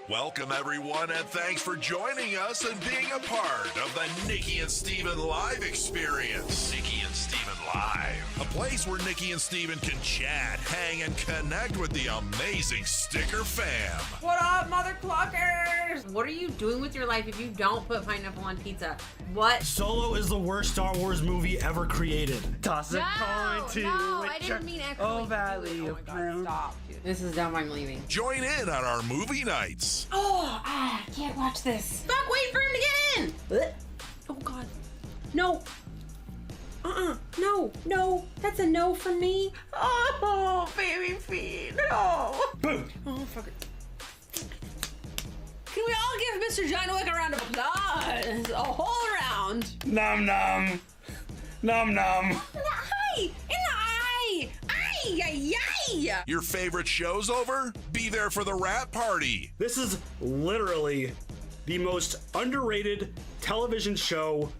Welcome, everyone, and thanks for joining us and being a part of the Nikki and Steven Live experience. Nikki and Steven Live, a place where Nikki and Steven can chat, hang, and connect with the amazing Sticker fam. What up, mother cluckers? What are you doing with your life if you don't put pineapple on pizza? What? Solo is the worst Star Wars movie ever created. Toss a coin to I didn't mean actually. Oh, Valley of Bloom. Stop, dude. This is dumb. I'm leaving. Join in on our movie nights. I can't watch this. Fuck, wait for him to get in. Oh, God. No. No. That's a no from me. Oh, baby feet. No. Boom. Oh, fuck it. Can we all give Mr. John Wick a round of applause? A whole round. Nom nom. Nom nom. In the eye! Ay! Your favorite show's over? Be there for the rap party. This is literally the most underrated television show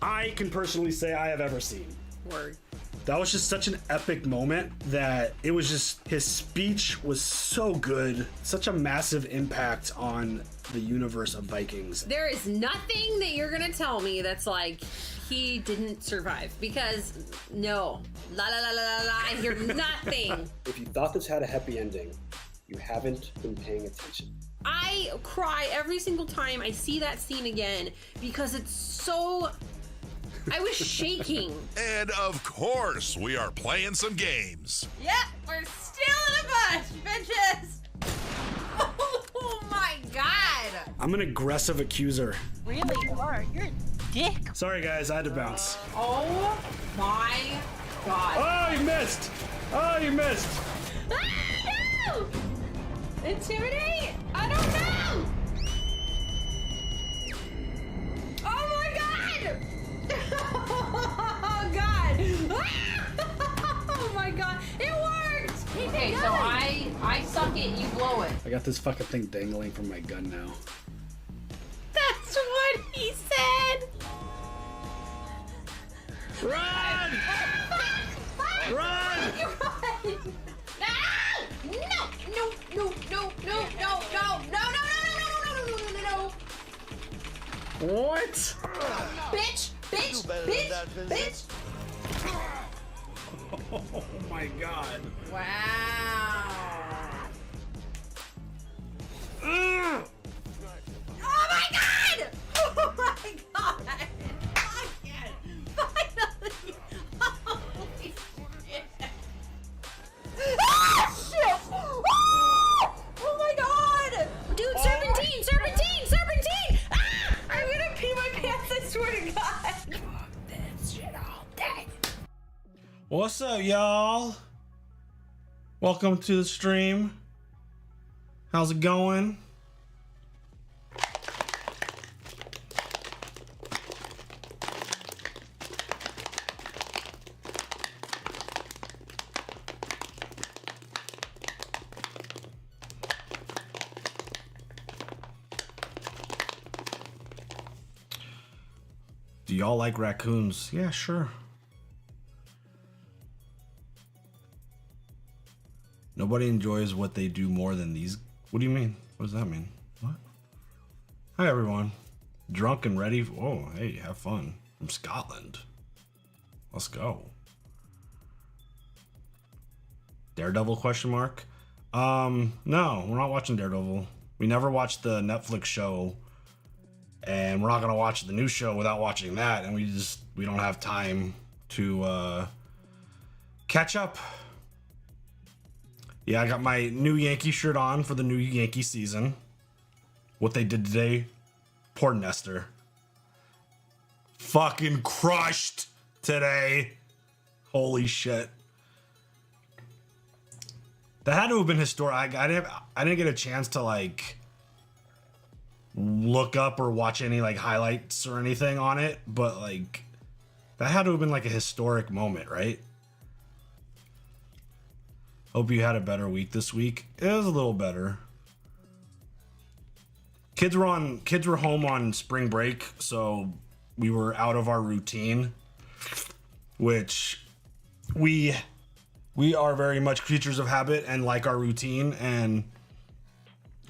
I can personally say I have ever seen. Word. That was just such an epic moment that it was just, his speech was so good. Such a massive impact on the universe of Vikings. There is nothing that you're gonna tell me that's like, he didn't survive, because no. La la la la la la, I hear nothing. If you thought this had a happy ending, you haven't been paying attention. I cry every single time I see that scene again because it's so... I was shaking. And of course, we are playing some games. Yep, we're still in a bush, bitches. Oh my God. I'm an aggressive accuser. Really? You are. You're a dick. Sorry guys, I had to bounce. Oh my God. Oh, you missed! Oh, you missed! Ah, no! Intimidate? I don't know! Oh my God! Oh God! Oh my God! It worked! Okay, so I suck it, you blow it. I got this fucking thing dangling from my gun now. That's what he said! Run! Run! No! What? Bitch! Oh my God. Wow. Ugh. Oh my God! Oh my God! Fucking finally! Holy shit! Ah, shit! Ah! Oh my God! Dude, serpentine! Ah! I'm gonna pee my pants, I swear to God! Fuck this shit all day. What's up, y'all? Welcome to the stream. How's it going? Do y'all like raccoons? Yeah, sure. Nobody enjoys what they do more than these. What do you mean? What does that mean? What? Hi, everyone. Drunk and ready. Oh, hey, have fun. From Scotland. Let's go. Daredevil question mark? No, we're not watching Daredevil. We never watched the Netflix show, and we're not gonna watch the new show without watching that, and we don't have time to Catch up. Yeah, I got my new Yankee shirt on for the new Yankee season. What they did today, poor Nestor. Fucking crushed today. Holy shit. That had to have been historic. I didn't get a chance to like look up or watch any like highlights or anything on it, but like that had to have been like a historic moment, right? Hope you had a better week this week. It was a little better. Kids were home on spring break, so we were out of our routine, which we are very much creatures of habit and like our routine, and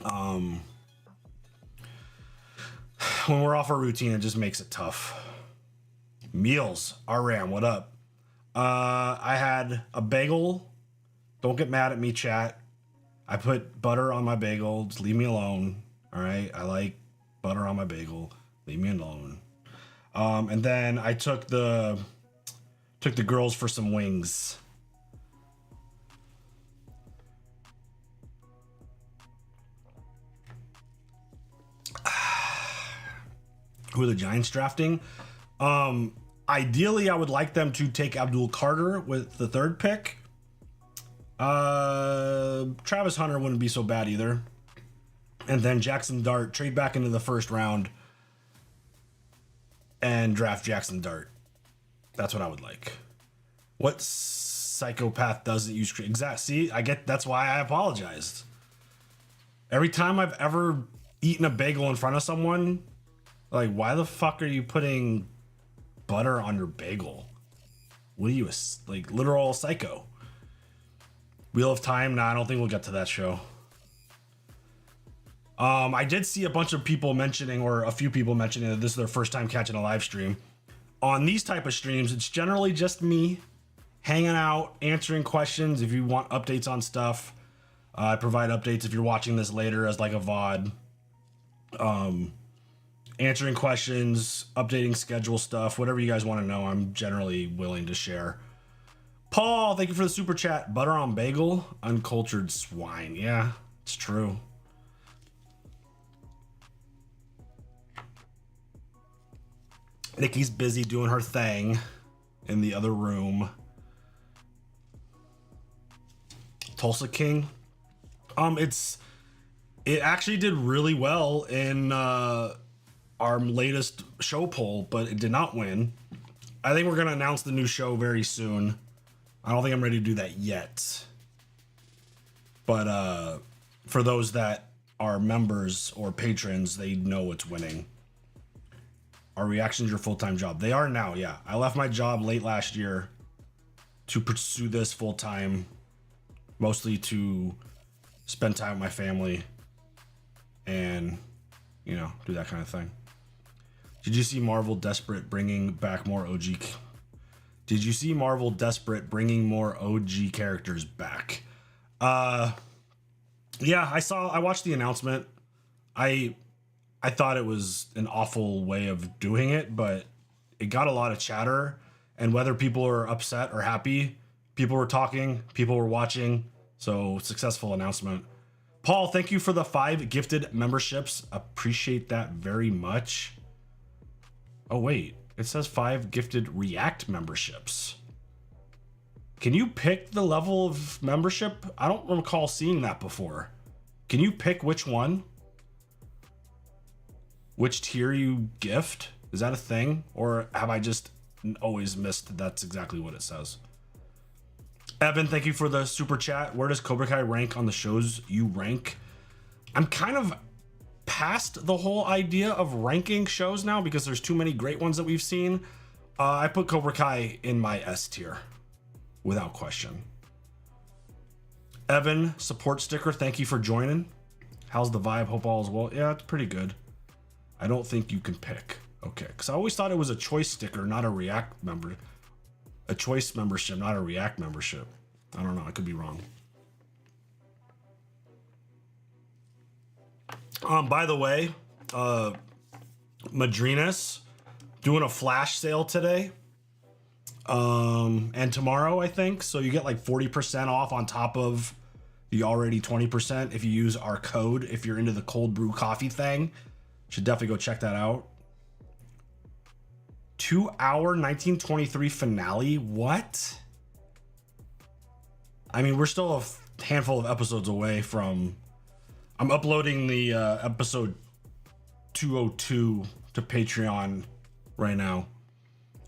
when we're off our routine, it just makes it tough. Meals, Ram, what up? I had a bagel. Don't get mad at me, chat. I put butter on my bagel. Just leave me alone. All right. I like butter on my bagel. Leave me alone. And then I took the girls for some wings. Who are the Giants drafting? Ideally, I would like them to take Abdul Carter with the 3rd pick. Travis Hunter wouldn't be so bad either. And then Jackson Dart, trade back into the 1st round and draft Jackson Dart. That's what I would like. What psychopath doesn't use See, that's why I apologized. Every time I've ever eaten a bagel in front of someone, like, why the fuck are you putting butter on your bagel? What are you, like, literal psycho? Wheel of Time? Nah, I don't think we'll get to that show. I did see a bunch of people mentioning, or a few people mentioning, that this is their first time catching a live stream. On these type of streams, it's generally just me hanging out, answering questions. If you want updates on stuff, I provide updates if you're watching this later as like a VOD. Answering questions, updating schedule stuff, whatever you guys want to know, I'm generally willing to share. Paul, thank you for the super chat. Butter on bagel, uncultured swine. Yeah, it's true. Nikki's busy doing her thing in the other room. Tulsa King. It actually did really well in our latest show poll, but it did not win. I think we're gonna announce the new show very soon. I don't think I'm ready to do that yet. But for those that are members or patrons, they know it's winning. Are reactions your full-time job? They are now, yeah. I left my job late last year to pursue this full-time, mostly to spend time with my family and, you know, do that kind of thing. Did you see Marvel desperate bringing back more OG? Did you see Marvel desperate bringing more OG characters back? Yeah, I watched the announcement. I thought it was an awful way of doing it, but it got a lot of chatter, and whether people are upset or happy, people were talking, people were watching, so successful announcement. Paul, thank you for the 5 gifted memberships. Appreciate that very much. Oh, wait. It says 5 gifted React memberships. Can you pick the level of membership? I don't recall seeing that before. Can you pick which one? Which tier you gift? Is that a thing? Or have I just always missed that's exactly what it says? Evan, thank you for the super chat. Where does Cobra Kai rank on the shows you rank? I'm kind of past the whole idea of ranking shows now because there's too many great ones that we've seen. I put Cobra Kai in my S tier, without question. Evan, support sticker, thank you for joining. How's the vibe? Hope all is well. Yeah, it's pretty good. I don't think you can pick. Okay, because I always thought it was a choice sticker, not a React member. A choice membership, not a React membership. I don't know. I could be wrong. By the way, Madrinas doing a flash sale today. And tomorrow, I think. So you get like 40% off on top of the already 20% if you use our code. If you're into the cold brew coffee thing, should definitely go check that out. 2-hour 1923 finale. What? I mean, we're still a handful of episodes away from. I'm uploading the episode 202 to Patreon right now.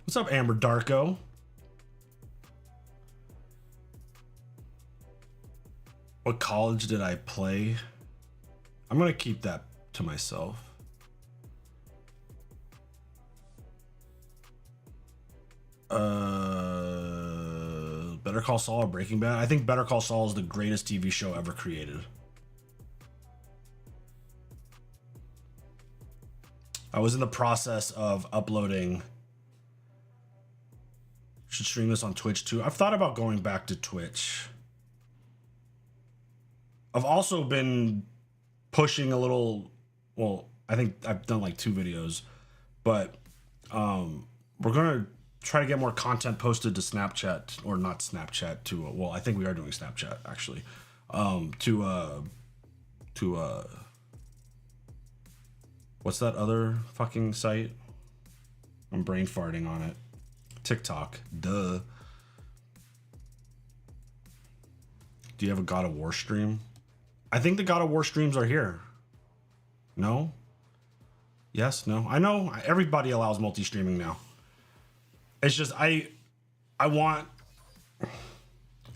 What's up, Amber Darko? What college did I play? I'm gonna keep that to myself. Better Call Saul or Breaking Bad? I think Better Call Saul is the greatest TV show ever created. I was in the process of uploading. Should stream this on Twitch too. I've thought about going back to Twitch. I've also been pushing a little. Well, I think I've done like 2 videos, but we're gonna try to get more content posted to Snapchat, or not Snapchat, to well, I think we are doing Snapchat actually. What's that other fucking site? I'm brain farting on it. TikTok. Duh. Do you have a God of War stream? I think the God of War streams are here. No? Yes? No? I know everybody allows multi-streaming now. It's just I don't want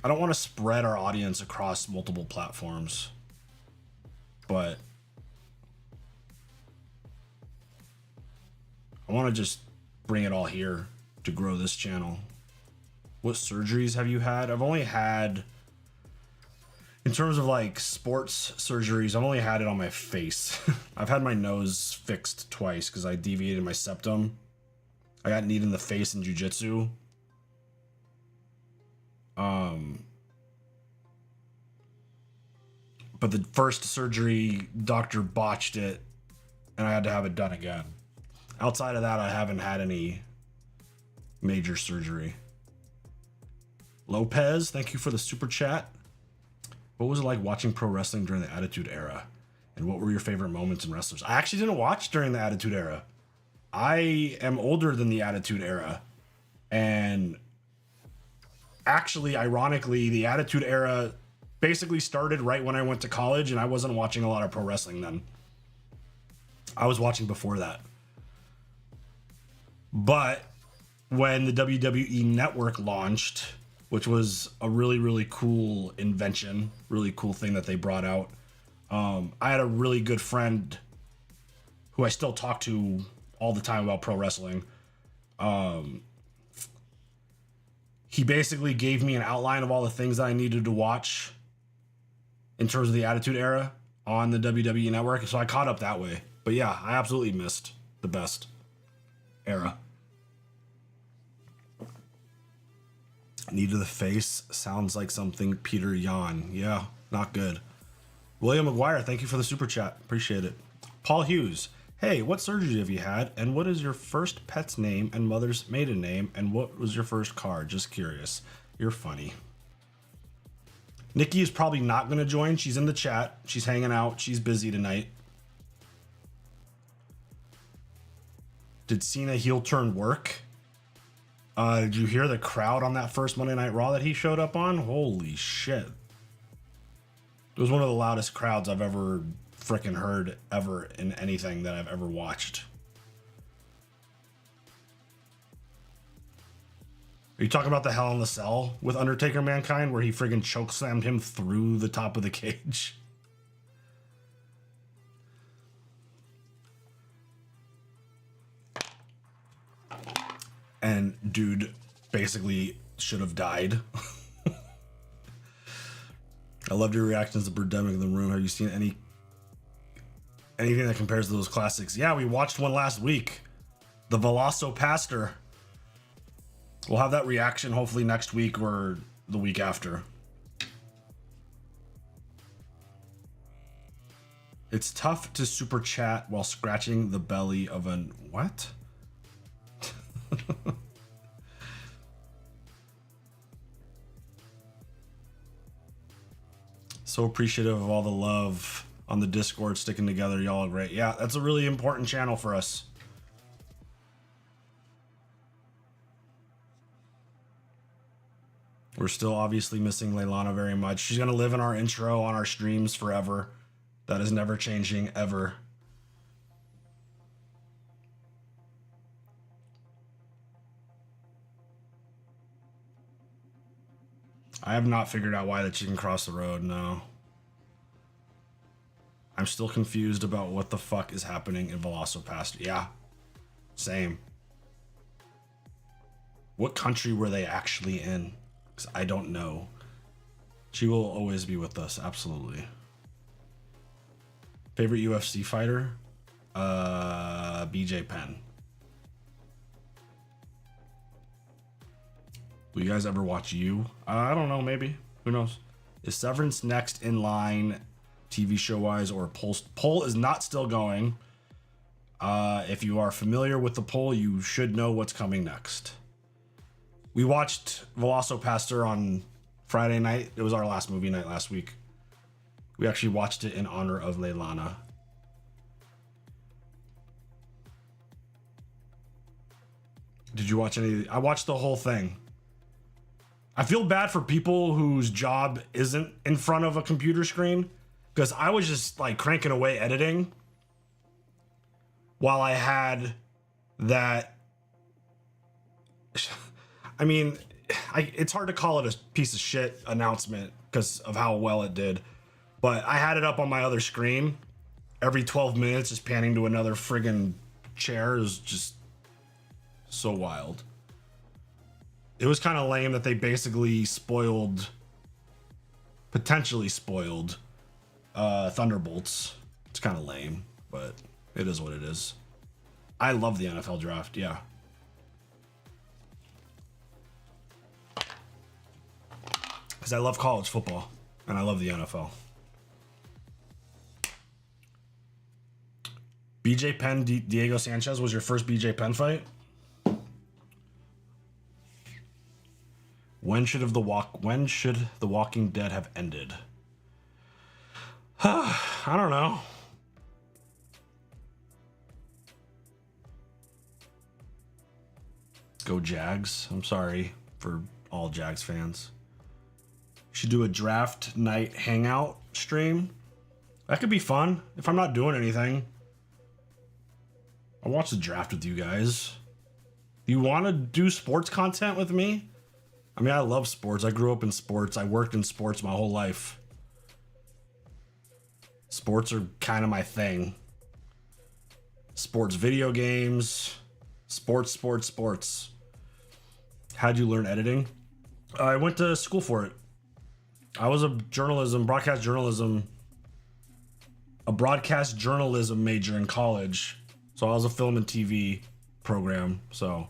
to spread our audience across multiple platforms. But I want to just bring it all here to grow this channel. What surgeries have you had? I've only had, in terms of like sports surgeries, I've only had it on my face. I've had my nose fixed twice because I deviated my septum. I got kneed in the face in jiu-jitsu. But the first surgery, doctor botched it, and I had to have it done again. Outside of that, I haven't had any major surgery. Lopez, thank you for the super chat. What was it like watching pro wrestling during the Attitude Era? And what were your favorite moments in wrestlers? I actually didn't watch during the Attitude Era. I am older than the Attitude Era. And actually, ironically, the Attitude Era basically started right when I went to college, and I wasn't watching a lot of pro wrestling then. I was watching before that. But when the WWE Network launched, which was a really, really cool invention, really cool thing that they brought out, I had a really good friend who I still talk to all the time about pro wrestling. He basically gave me an outline of all the things that I needed to watch in terms of the Attitude Era on the WWE Network. So I caught up that way. But yeah, I absolutely missed the best era. Knee to the face sounds like something Peter Yan. Yeah, not good. William McGuire, thank you for the super chat. Appreciate it. Paul Hughes. Hey, what surgery have you had? And what is your first pet's name and mother's maiden name? And what was your first car? Just curious. You're funny. Nikki is probably not going to join. She's in the chat. She's hanging out. She's busy tonight. Did Cena heel turn work? Did you hear the crowd on that first Monday Night Raw that he showed up on? Holy shit. It was one of the loudest crowds I've ever freaking heard ever in anything that I've ever watched. Are you talking about the Hell in the Cell with Undertaker Mankind where he friggin' chokeslammed him through the top of the cage? And dude basically should have died. I loved your reactions to Birdemic in the Room. Have you seen anything that compares to those classics? Yeah, we watched one last week. The Velocipastor. We'll have that reaction hopefully next week or the week after. It's tough to super chat while scratching the belly of an what? So appreciative of all the love on the Discord, sticking together. Y'all are great. Yeah, that's a really important channel for us. We're still obviously missing Leilana very much. She's going to live in our intro on our streams forever. That is never changing, ever. I have not figured out why that she can cross the road, no. I'm still confused about what the fuck is happening in Velocipaster. Yeah, same. What country were they actually in? Because I don't know. She will always be with us, absolutely. Favorite UFC fighter? BJ Penn. Will you guys ever watch You? I don't know, maybe. Who knows? Is Severance next in line TV show wise or poll is not still going. If you are familiar with the poll, you should know what's coming next. We watched Velocipaster on Friday night. It was our last movie night last week. We actually watched it in honor of Leilana. Did you watch any? I watched the whole thing. I feel bad for people whose job isn't in front of a computer screen, because I was just like cranking away editing while I had that. I mean, it's hard to call it a piece of shit announcement because of how well it did, but I had it up on my other screen every 12 minutes, just panning to another friggin' chair. It was just so wild. It was kind of lame that they basically potentially spoiled Thunderbolts. It's kind of lame, but it is what it is. I love the NFL draft, yeah. Because I love college football, and I love the NFL. BJ Penn, Diego Sanchez was your first BJ Penn fight? When should The Walking Dead have ended? I don't know. Go Jags. I'm sorry for all Jags fans. Should do a draft night hangout stream. That could be fun if I'm not doing anything. I'll watch the draft with you guys. You want to do sports content with me? I mean, I love sports. I grew up in sports. I worked in sports my whole life. Sports are kind of my thing. Sports video games. Sports. How'd you learn editing? I went to school for it. I was a broadcast journalism major in college. So I was a film and TV program, so.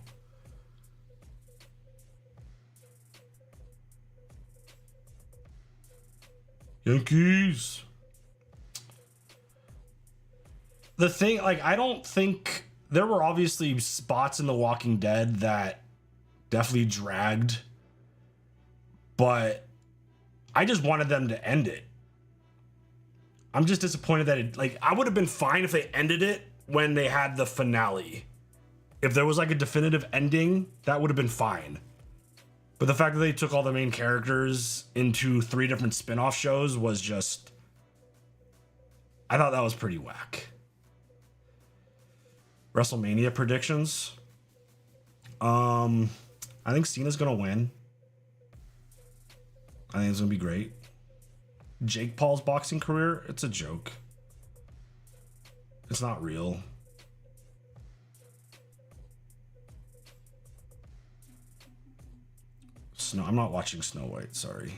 Yankees. The thing, like, I don't think there were obviously spots in The Walking Dead that definitely dragged, but I just wanted them to end it. I'm just disappointed that it, like, I would have been fine if they ended it when they had the finale. If there was like a definitive ending, that would have been fine. But the fact that they took all the main characters into 3 different spin-off shows was just... I thought that was pretty whack. WrestleMania predictions. I think Cena's gonna win. I think it's gonna be great. Jake Paul's boxing career, it's a joke. It's not real. I'm not watching Snow White, sorry.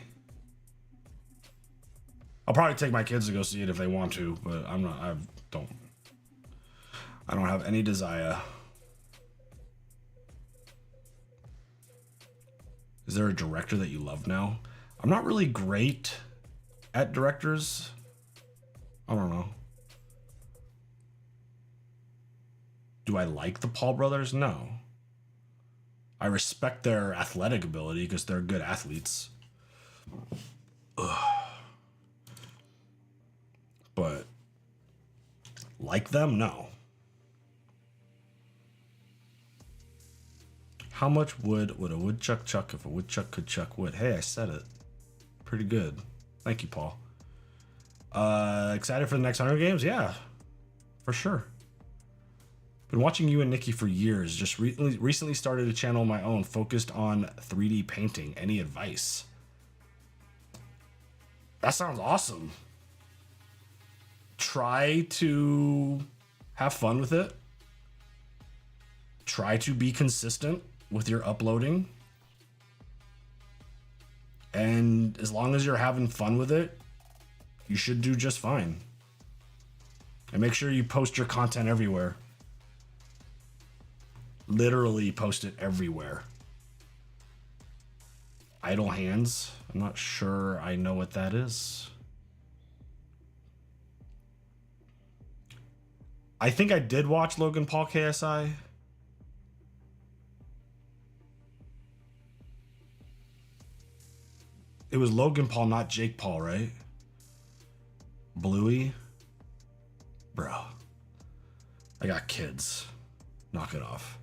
I'll probably take my kids to go see it if they want to, but I don't have any desire. Is there a director that you love now? I'm not really great at directors. I don't know. Do I like the Paul brothers? No. I respect their athletic ability because they're good athletes. Ugh. Like them? No. How much wood would a woodchuck chuck if a woodchuck could chuck wood? Hey, I said it. Pretty good. Thank you, Paul. Excited for the next Hunger Games? Yeah, for sure. Been watching you and Nikki for years. Just recently started a channel of my own focused on 3D painting. Any advice? That sounds awesome. Try to have fun with it. Try to be consistent with your uploading. And as long as you're having fun with it, you should do just fine. And make sure you post your content everywhere. Literally post it everywhere. Idle hands. I'm not sure I know what that is. I think I did watch Logan Paul KSI. It was Logan Paul, not Jake Paul, right? Bluey? Bro. I got kids. Knock it off.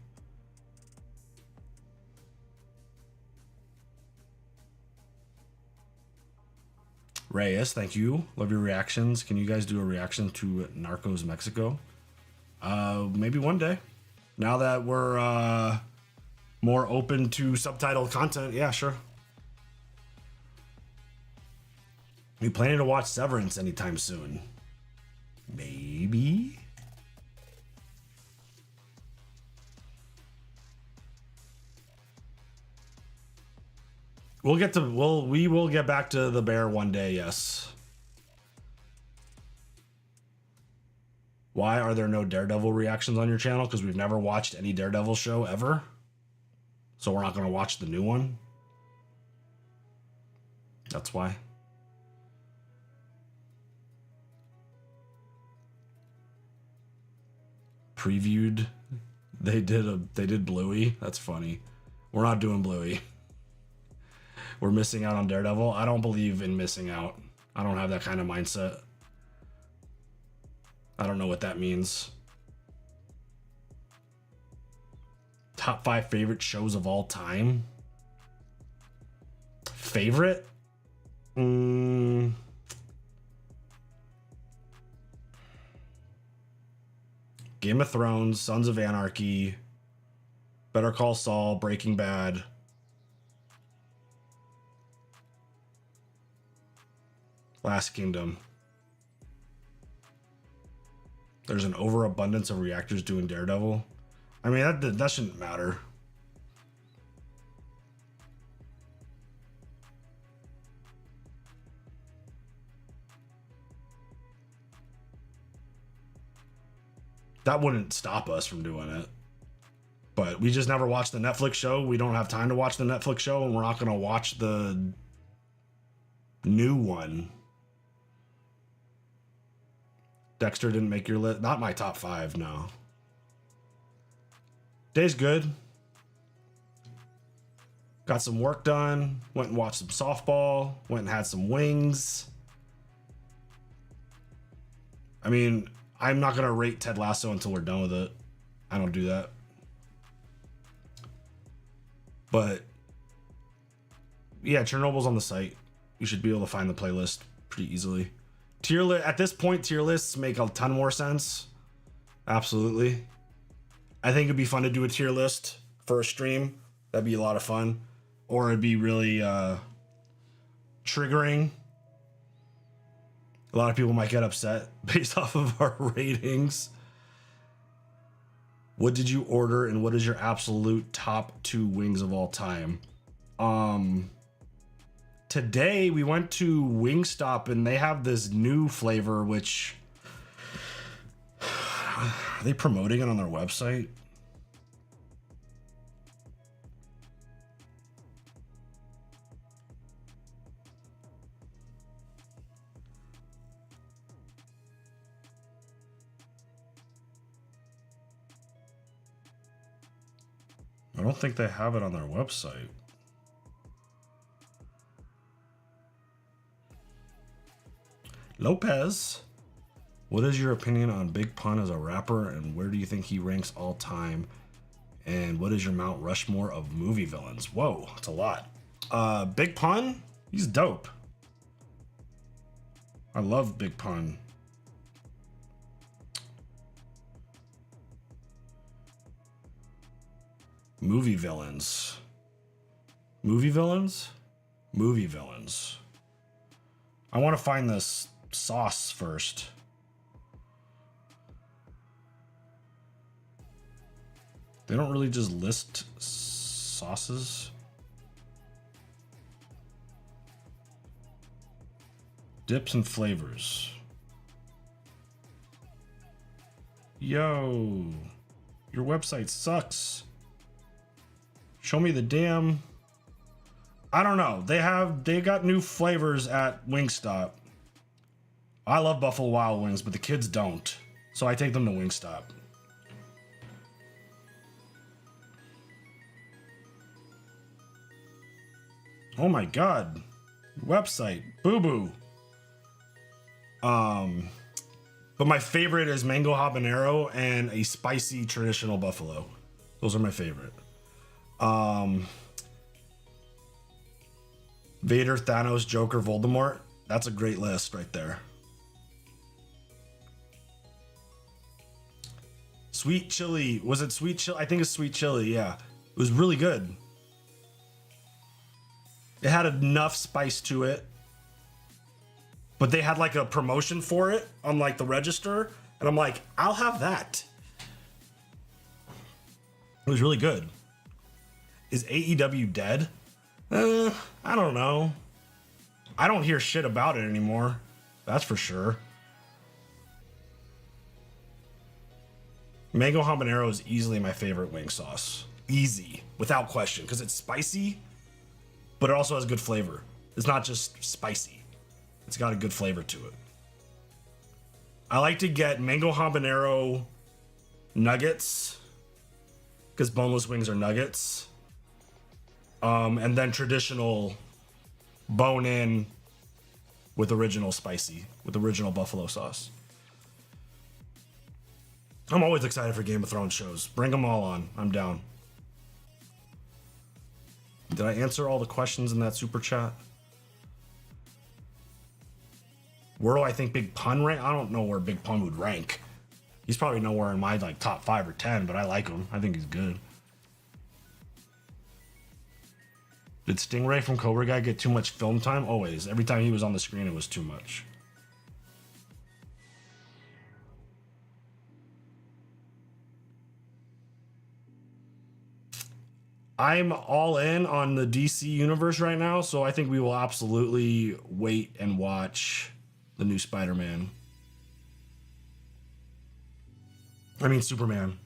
Reyes, thank you. Love your reactions. Can you guys do a reaction to Narcos Mexico? Maybe one day. Now that we're more open to subtitled content, yeah, sure. You planning to watch Severance anytime soon? Maybe. We will get back to the bear one day, yes. Why are there no Daredevil reactions on your channel? Because we've never watched any Daredevil show ever. So we're not going to watch the new one. That's why. Previewed. They did Bluey. That's funny. We're not doing Bluey. We're missing out on Daredevil. I don't believe in missing out. I don't have that kind of mindset. I don't know what that means. Top 5 favorite shows of all time. Favorite? Game of Thrones, Sons of Anarchy, Better Call Saul, Breaking Bad. Last Kingdom. There's an overabundance of reactors doing Daredevil. I mean, that shouldn't matter. That wouldn't stop us from doing it. But we just never watched the Netflix show. We don't have time to watch the Netflix show, and we're not going to watch the new one. Dexter didn't make your list. Not my top 5, no. Day's good. Got some work done. Went and watched some softball. Went and had some wings. I mean, I'm not going to rate Ted Lasso until we're done with it. I don't do that. But yeah, Chernobyl's on the site. You should be able to find the playlist pretty easily. At this point, tier lists make a ton more sense. Absolutely. I think it'd be fun to do a tier list for a stream. That'd be a lot of fun. Or it'd be really triggering. A lot of people might get upset based off of our ratings. What did you order and what is your absolute top 2 wings of all time? Today we went to Wingstop and they have this new flavor, which are they promoting it on their website? I don't think they have it on their website. Lopez. What is your opinion on Big Pun as a rapper, and where do you think he ranks all time? And what is your Mount Rushmore of movie villains? Whoa, that's a lot. Big Pun, he's dope. I love Big Pun. Movie villains. Movie villains? Movie villains. I want to find this sauce first. They don't really just list sauces. Dips and flavors. Yo, your website sucks. Show me the damn. I don't know. They got new flavors at Wingstop. I love Buffalo Wild Wings, but the kids don't. So I take them to Wingstop. Oh my god. Website. Boo-boo. But my favorite is mango habanero and a spicy traditional buffalo. Those are my favorite. Vader, Thanos, Joker, Voldemort. That's a great list right there. Sweet chili. Was it sweet chili? I think it's sweet chili, yeah. It was really good. It had enough spice to it. But they had like a promotion for it on like the register. And I'm like, I'll have that. It was really good. Is AEW dead? I don't know. I don't hear shit about it anymore. That's for sure. Mango habanero is easily my favorite wing sauce. Easy, without question, because it's spicy, but it also has good flavor. It's not just spicy. It's got a good flavor to it. I like to get mango habanero nuggets, because boneless wings are nuggets. And then traditional bone-in with original spicy, with original buffalo sauce. I'm always excited for Game of Thrones shows. Bring them all on. I'm down. Did I answer all the questions in that super chat? Where do I think Big Pun rank? I don't know where Big Pun would rank. He's probably nowhere in my like top 5 or 10, but I like him. I think he's good. Did Stingray from Cobra Guy get too much film time? Always. Every time he was on the screen, it was too much. I'm all in on the DC universe right now, so I think we will absolutely wait and watch the new Spider-Man. I mean, Superman.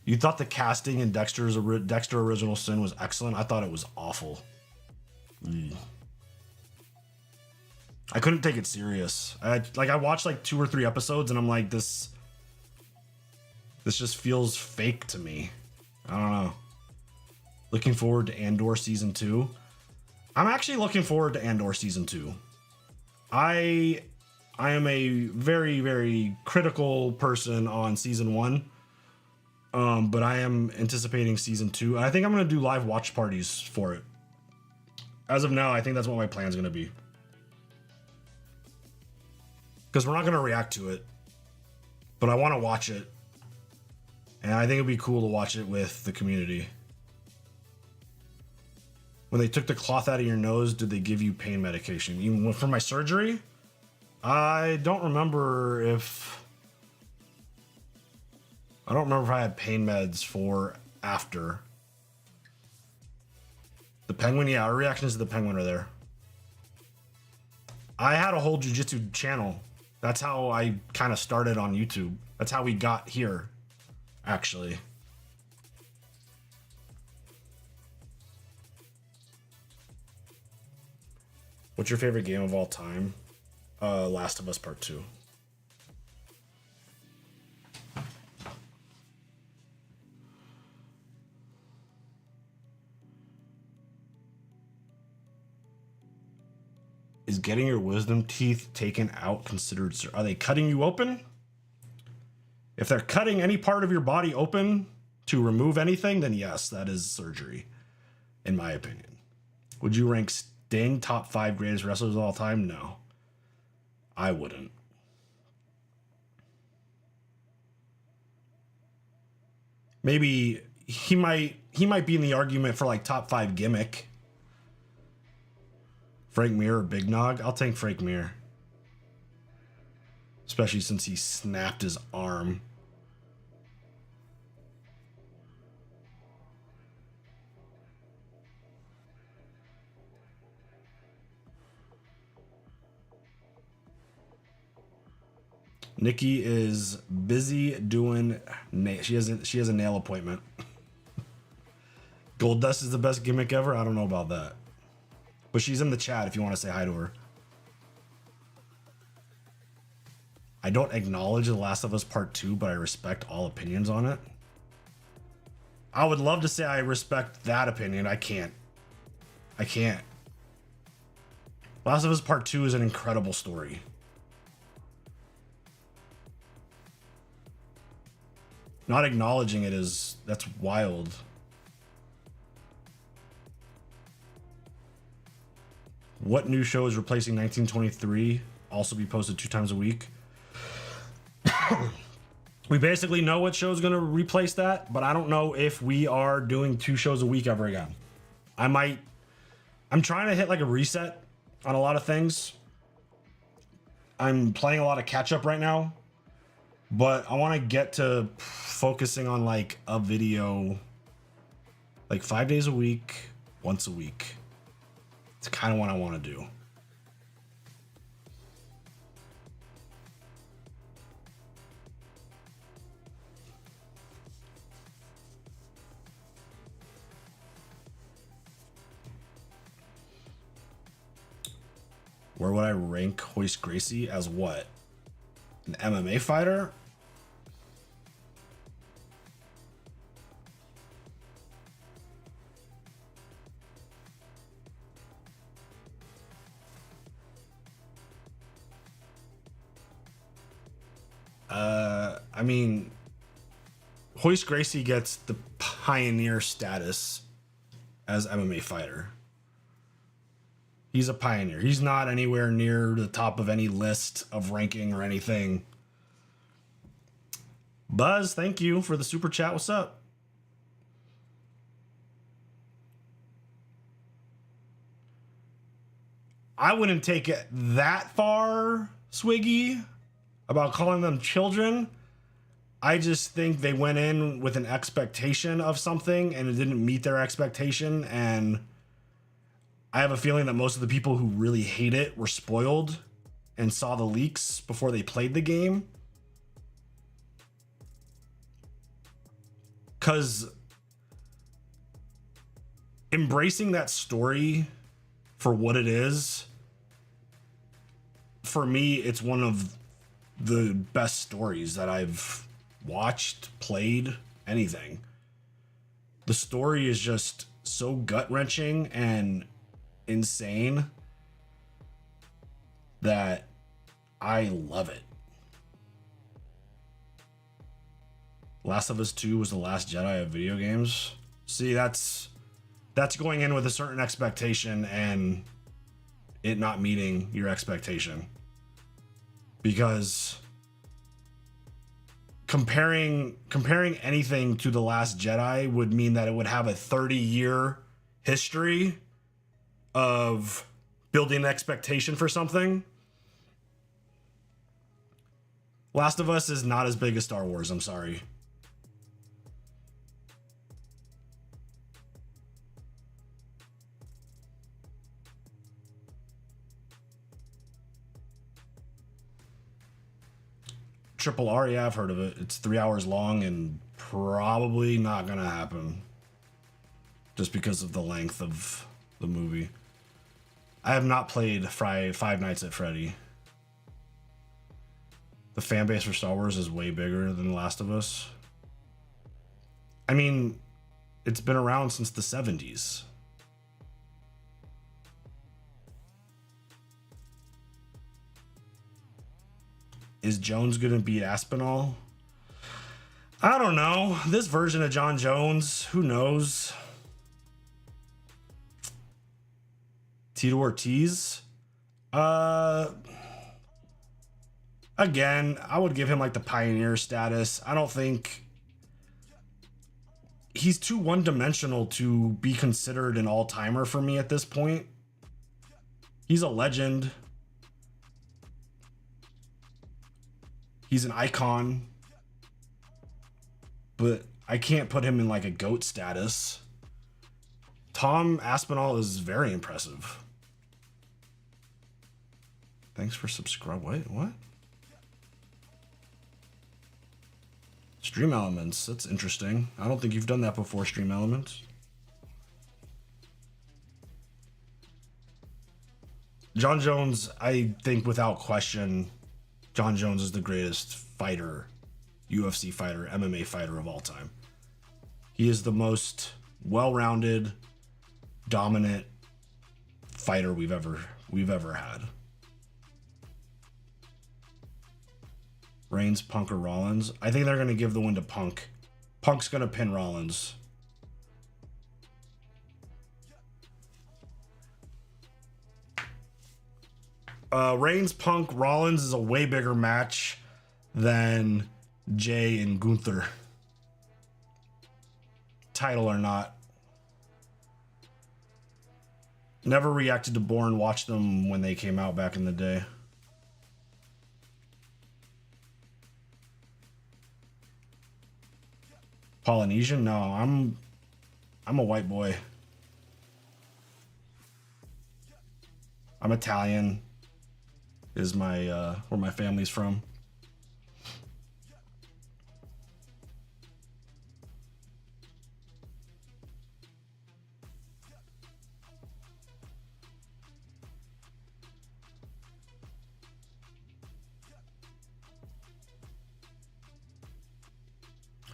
You thought the casting in Dexter Original Sin was excellent? I thought it was awful. I couldn't take it serious. I watched like 2 or 3 episodes and I'm like, this just feels fake to me. I don't know. Looking forward to Andor season 2. I'm actually looking forward to Andor season 2. I am a very, very critical person on season 1. But I am anticipating season 2. And I think I'm going to do live watch parties for it. As of now, I think that's what my plan's going to be. Because we're not going to react to it. But I want to watch it. And I think it'd be cool to watch it with the community. When they took the cloth out of your nose, did they give you pain medication? Even for my surgery? I don't remember if I had pain meds for after. The penguin, yeah, our reactions to the penguin are there. I had a whole jiu-jitsu channel. That's how I kind of started on YouTube. That's how we got here, actually. What's your favorite game of all time? Last of Us Part 2. Is getting your wisdom teeth taken out considered? Are they cutting you open? If they're cutting any part of your body open to remove anything, then yes, that is surgery, in my opinion. Would you rank Sting top 5 greatest wrestlers of all time? No, I wouldn't. Maybe he might be in the argument for like top 5 gimmick. Frank Mir or Big Nog? I'll take Frank Mir. Especially since he snapped his arm. Nikki is busy doing she has a nail appointment. Gold Dust is the best gimmick ever. I don't know about that. But she's in the chat if you want to say hi to her. I don't acknowledge The Last of Us Part 2, but I respect all opinions on it. I would love to say I respect that opinion. I can't. Last of Us Part 2 is an incredible story. Not acknowledging it that's wild. What new show is replacing 1923? Also be posted 2 times a week. We basically know what show is going to replace that, but I don't know if we are doing 2 shows a week ever again. I'm trying to hit like a reset on a lot of things. I'm playing a lot of catch up right now, but I want to get to focusing on like a video like 5 days a week, once a week. It's kind of what I want to do. Where would I rank Hoist Gracie as what? An MMA fighter? I mean, Hoist Gracie gets the pioneer status as MMA fighter. He's a pioneer. He's not anywhere near the top of any list of ranking or anything. Buzz, thank you for the super chat. What's up? I wouldn't take it that far, Swiggy, about calling them children. I just think they went in with an expectation of something and it didn't meet their expectation, and I have a feeling that most of the people who really hate it were spoiled and saw the leaks before they played the game. Because embracing that story for what it is, for me, it's one of the best stories that I've watched, played, anything. The story is just so gut-wrenching and insane that I love it. Last of Us 2 was the last Jedi of video games. See, that's going in with a certain expectation and it not meeting your expectation. Because comparing anything to The Last Jedi would mean that it would have a 30-year history of building an expectation for something. Last of Us is not as big as Star Wars, I'm sorry. Triple R, yeah, I've heard of it. It's 3 hours long and probably not gonna happen. Just because of the length of the movie. I have not played Five Nights at Freddy. The fan base for Star Wars is way bigger than The Last of Us. I mean, it's been around since the 70s. Is Jones going to beat Aspinall? I don't know. This version of John Jones, who knows? Tito Ortiz? Again, I would give him like the pioneer status. I don't think he's too one-dimensional to be considered an all-timer for me at this point. He's a legend. He's an icon. But I can't put him in like a GOAT status. Tom Aspinall is very impressive. Thanks for subscribing. Wait, what? Stream Elements. That's interesting. I don't think you've done that before, Stream Elements. John Jones, I think without question, John Jones is the greatest fighter, UFC fighter, MMA fighter of all time. He is the most well-rounded, dominant fighter we've ever had. Reigns, Punk, or Rollins? I think they're going to give the win to Punk. Punk's going to pin Rollins. Reigns, Punk, Rollins is a way bigger match than Jay and Gunther. Title or not. Never reacted to Bourne. Watched them when they came out back in the day. Polynesian? No, I'm a white boy. I'm Italian. Is my where my family's from.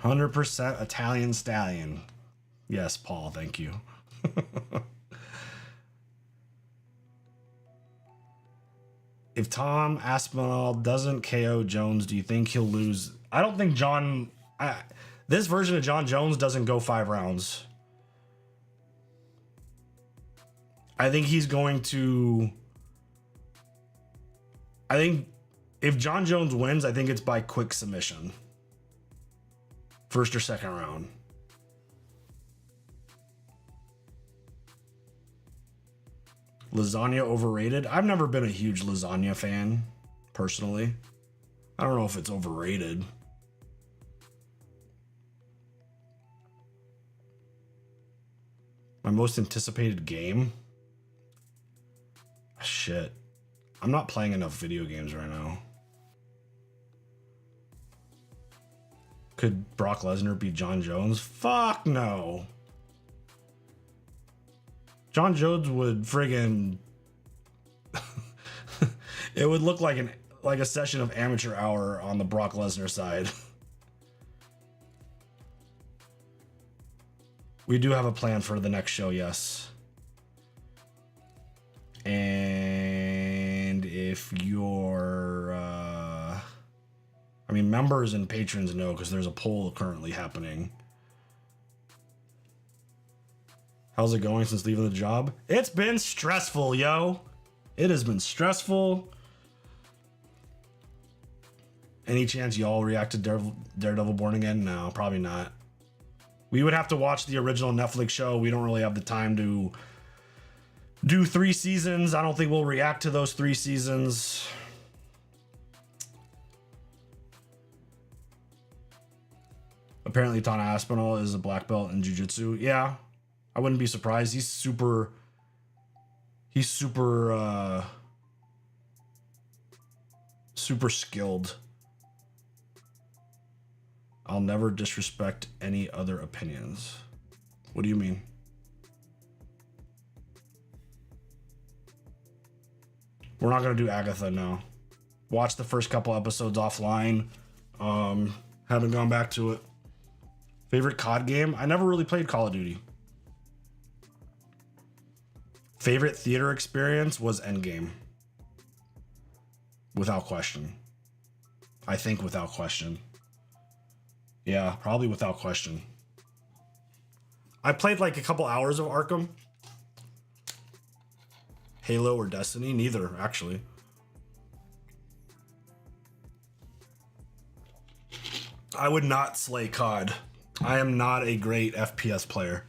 %, Italian stallion. Yes, Paul, thank you. If Tom Aspinall doesn't KO Jones, do you think he'll lose? I don't think this version of John Jones doesn't go 5 rounds. I think he's going to... I think if John Jones wins, I think it's by quick submission. First or second round. Lasagna overrated? I've never been a huge lasagna fan, personally. I don't know if it's overrated. My most anticipated game? Shit. I'm not playing enough video games right now. Could Brock Lesnar beat John Jones? Fuck no. John Jones would friggin... it would look like a session of amateur hour on the Brock Lesnar side. We do have a plan for the next show, yes. And if you're... I mean, members and patrons know because there's a poll currently happening. How's it going since leaving the job? It's been stressful, yo. It has been stressful. Any chance y'all react to Daredevil Born Again? No, probably not. We would have to watch the original Netflix show. We don't really have the time to do 3 seasons. I don't think we'll react to those 3 seasons. Apparently, Tom Aspinall is a black belt in jiu-jitsu. Yeah. I wouldn't be surprised. He's super skilled. I'll never disrespect any other opinions. What do you mean? We're not going to do Agatha now. Watched the first couple episodes offline. Haven't gone back to it. Favorite COD game? I never really played Call of Duty. Favorite theater experience was Endgame. Without question. I think without question. Yeah, probably without question. I played like a couple hours of Arkham. Halo or Destiny? Neither, actually. I would not slay COD. I am not a great FPS player.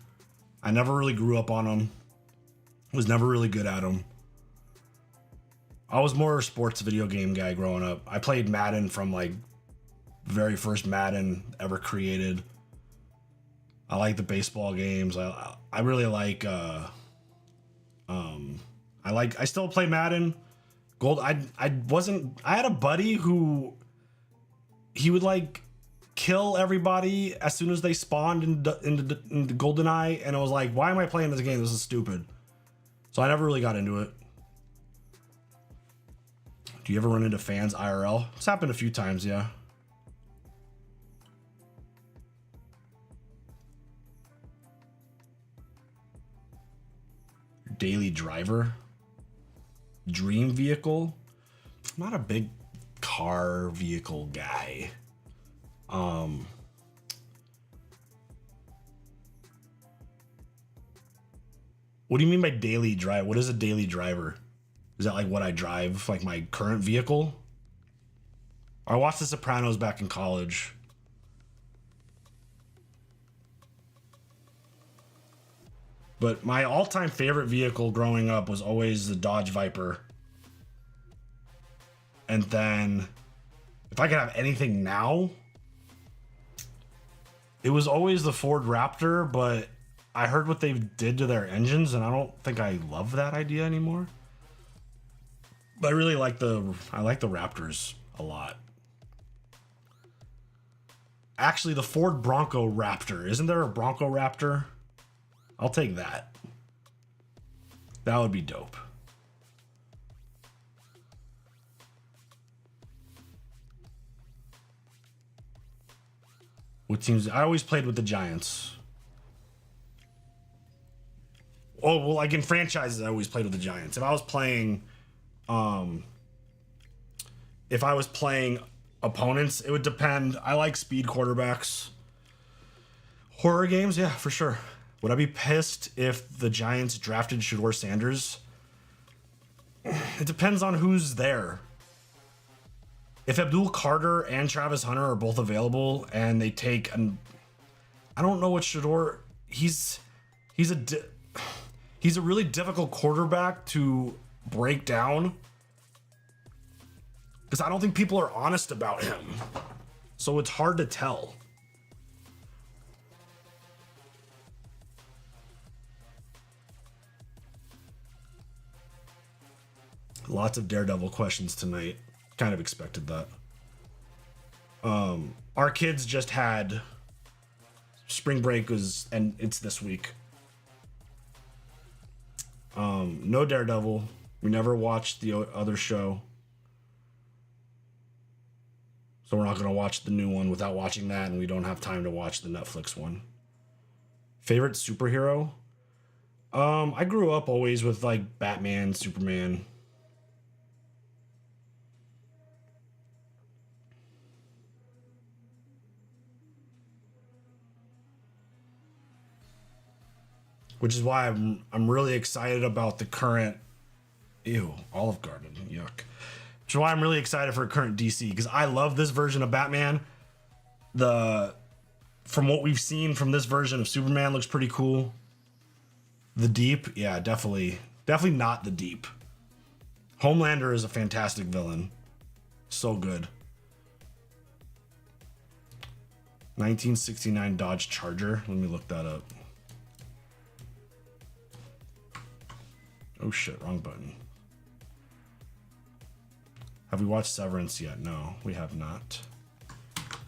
I never really grew up on them. Was never really good at them. I was more a sports video game guy growing up. I played Madden from like very first Madden ever created. I like the baseball games. I really like I still play Madden. I had a buddy who he would like kill everybody as soon as they spawned into GoldenEye, and I was like, why am I playing this game? This is stupid. So I never really got into it. Do you ever run into fans IRL? It's happened a few times, yeah. Daily driver? Dream vehicle? I'm not a big car vehicle guy. What do you mean by daily drive? What is a daily driver? Is that like what I drive, like my current vehicle? I watched The Sopranos back in college. But my all-time favorite vehicle growing up was always the Dodge Viper. And then, if I could have anything now, it was always the Ford Raptor, but I heard what they did to their engines, and I don't think I love that idea anymore. But I really like the Raptors a lot. Actually, the Ford Bronco Raptor. Isn't there a Bronco Raptor? I'll take that. That would be dope. What teams? I always played with the Giants. Oh, well, like in franchises, I always played with the Giants. If I was playing opponents, it would depend. I like speed quarterbacks. Horror games, yeah, for sure. Would I be pissed if the Giants drafted Shedeur Sanders? It depends on who's there. If Abdul Carter and Travis Hunter are both available and they take I don't know what Shedeur, he's a really difficult quarterback to break down because I don't think people are honest about him. So it's hard to tell. Lots of Daredevil questions tonight. Kind of expected that. Our kids just had spring break and it's this week. No Daredevil. We never watched the other show. So we're not going to watch the new one without watching that, and we don't have time to watch the Netflix one. Favorite superhero? I grew up always with like Batman, Superman. Which is why I'm really excited about the current Olive Garden, yuck. Which is why I'm really excited for current DC, because I love this version of Batman. From what we've seen from this version of Superman looks pretty cool. The Deep, yeah, definitely not the Deep. Homelander is a fantastic villain. So good. 1969 Dodge Charger. Let me look that up. Oh shit, wrong button. Have we watched Severance yet? No, we have not.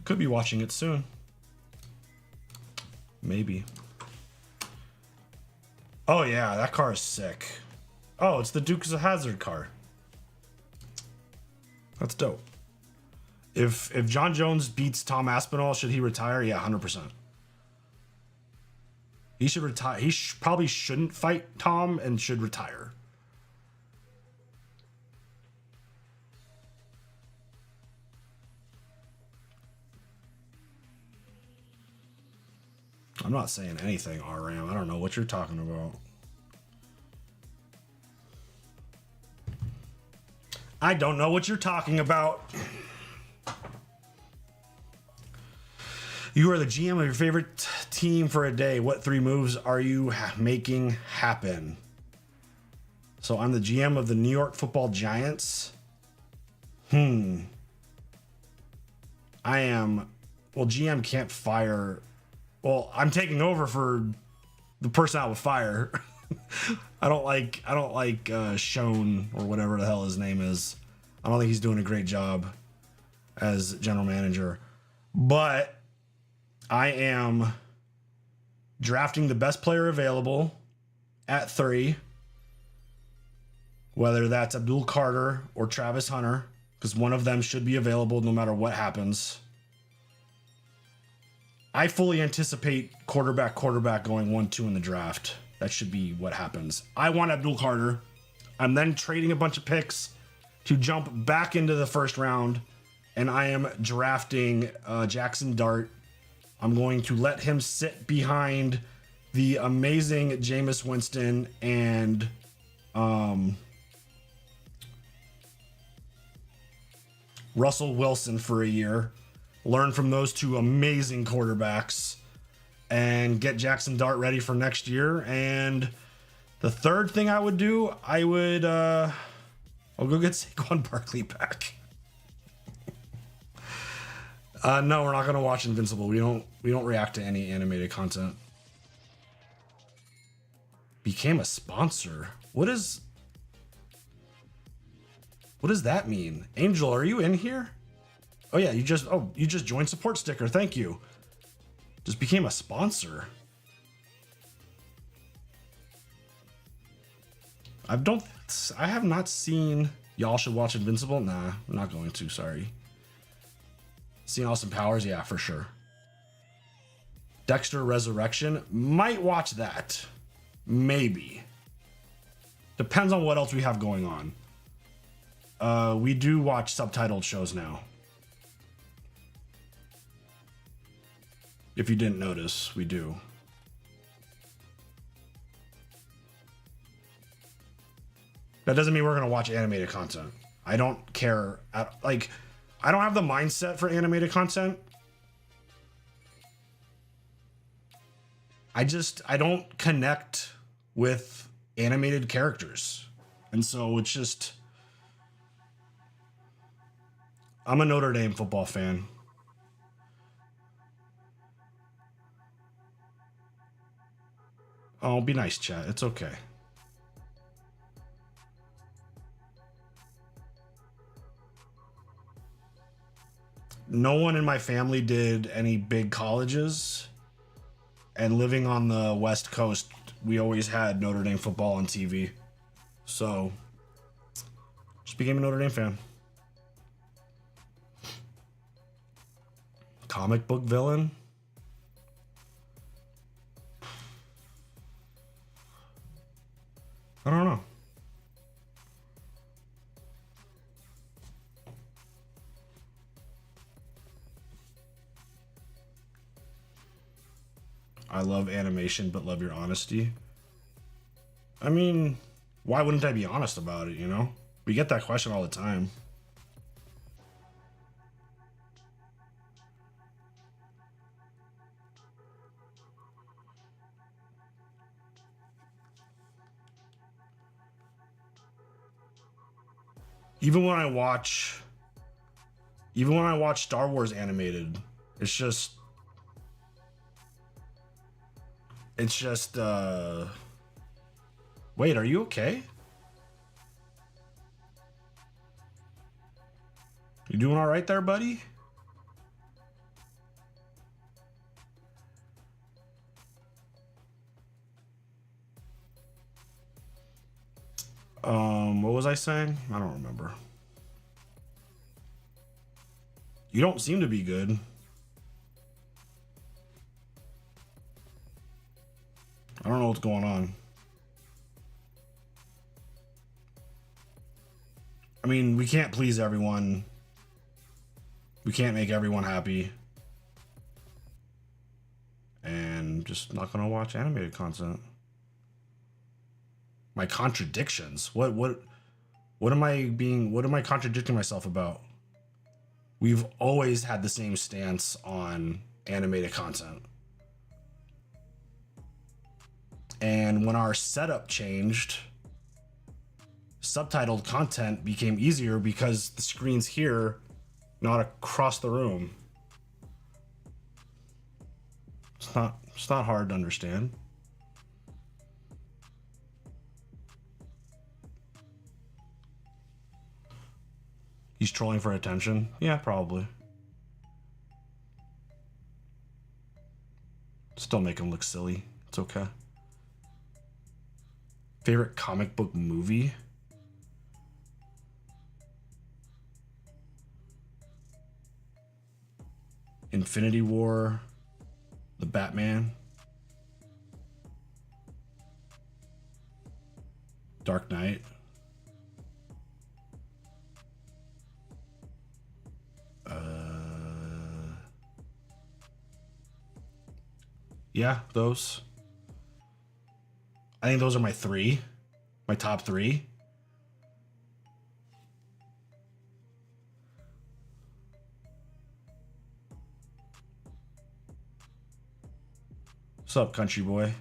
Could be watching it soon. Maybe. Oh yeah, that car is sick. Oh, it's the Dukes of Hazzard car. That's dope. If John Jones beats Tom Aspinall, should he retire? Yeah, 100%. He should retire. He probably shouldn't fight Tom and should retire. I'm not saying anything, RM. I don't know what you're talking about. I don't know what you're talking about. You are the GM of your favorite team for a day. What 3 moves are you making happen? So I'm the GM of the New York Football Giants. I am... Well, GM can't fire... Well, I'm taking over for the person I would fire. I don't like Schoen or whatever the hell his name is. I don't think he's doing a great job as general manager. But I am drafting the best player available at 3. Whether that's Abdul Carter or Travis Hunter, because one of them should be available no matter what happens. I fully anticipate quarterback going 1-2 in the draft. That should be what happens. I want Abdul Carter. I'm then trading a bunch of picks to jump back into the first round, and I am drafting Jackson Dart. I'm going to let him sit behind the amazing Jameis Winston and Russell Wilson for a year. Learn from those 2 amazing quarterbacks and get Jackson Dart ready for next year. And the third thing I would do, I'll go get Saquon Barkley back. No, we're not gonna watch Invincible. We don't react to any animated content. Became a sponsor. What does that mean? Angel, are you in here? Oh yeah, you just joined support sticker. Thank you. Just became a sponsor. I have not seen Y'all Should Watch Invincible. Nah, I'm not going to, sorry. Seen Austin Powers? Yeah, for sure. Dexter Resurrection? Might watch that. Maybe. Depends on what else we have going on. We do watch subtitled shows now. If you didn't notice, we do. That doesn't mean we're going to watch animated content. I don't care. I don't have the mindset for animated content. I don't connect with animated characters. And so it's just... I'm a Notre Dame football fan. Oh, be nice, chat. It's okay. No one in my family did any big colleges. And living on the West Coast, we always had Notre Dame football on TV. So, just became a Notre Dame fan. Comic book villain? I don't know. I love animation, but love your honesty. I mean, why wouldn't I be honest about it, you know? We get that question all the time. Even when I watch Star Wars animated, it's just wait, are you okay? You doing all right there, buddy? What was I saying? I don't remember. You don't seem to be good. I don't know what's going on. I mean, we can't please everyone. We can't make everyone happy. and just not gonna watch animated content. My contradictions. What am I contradicting myself about? We've always had the same stance on animated content. And when our setup changed, subtitled content became easier because the screen's here, not across the room. It's not hard to understand. He's trolling for attention? Yeah, probably. Still make him look silly. It's okay. Favorite comic book movie? Infinity War, The Batman, Dark Knight, yeah, those. I think those are my top three. What's up, country boy?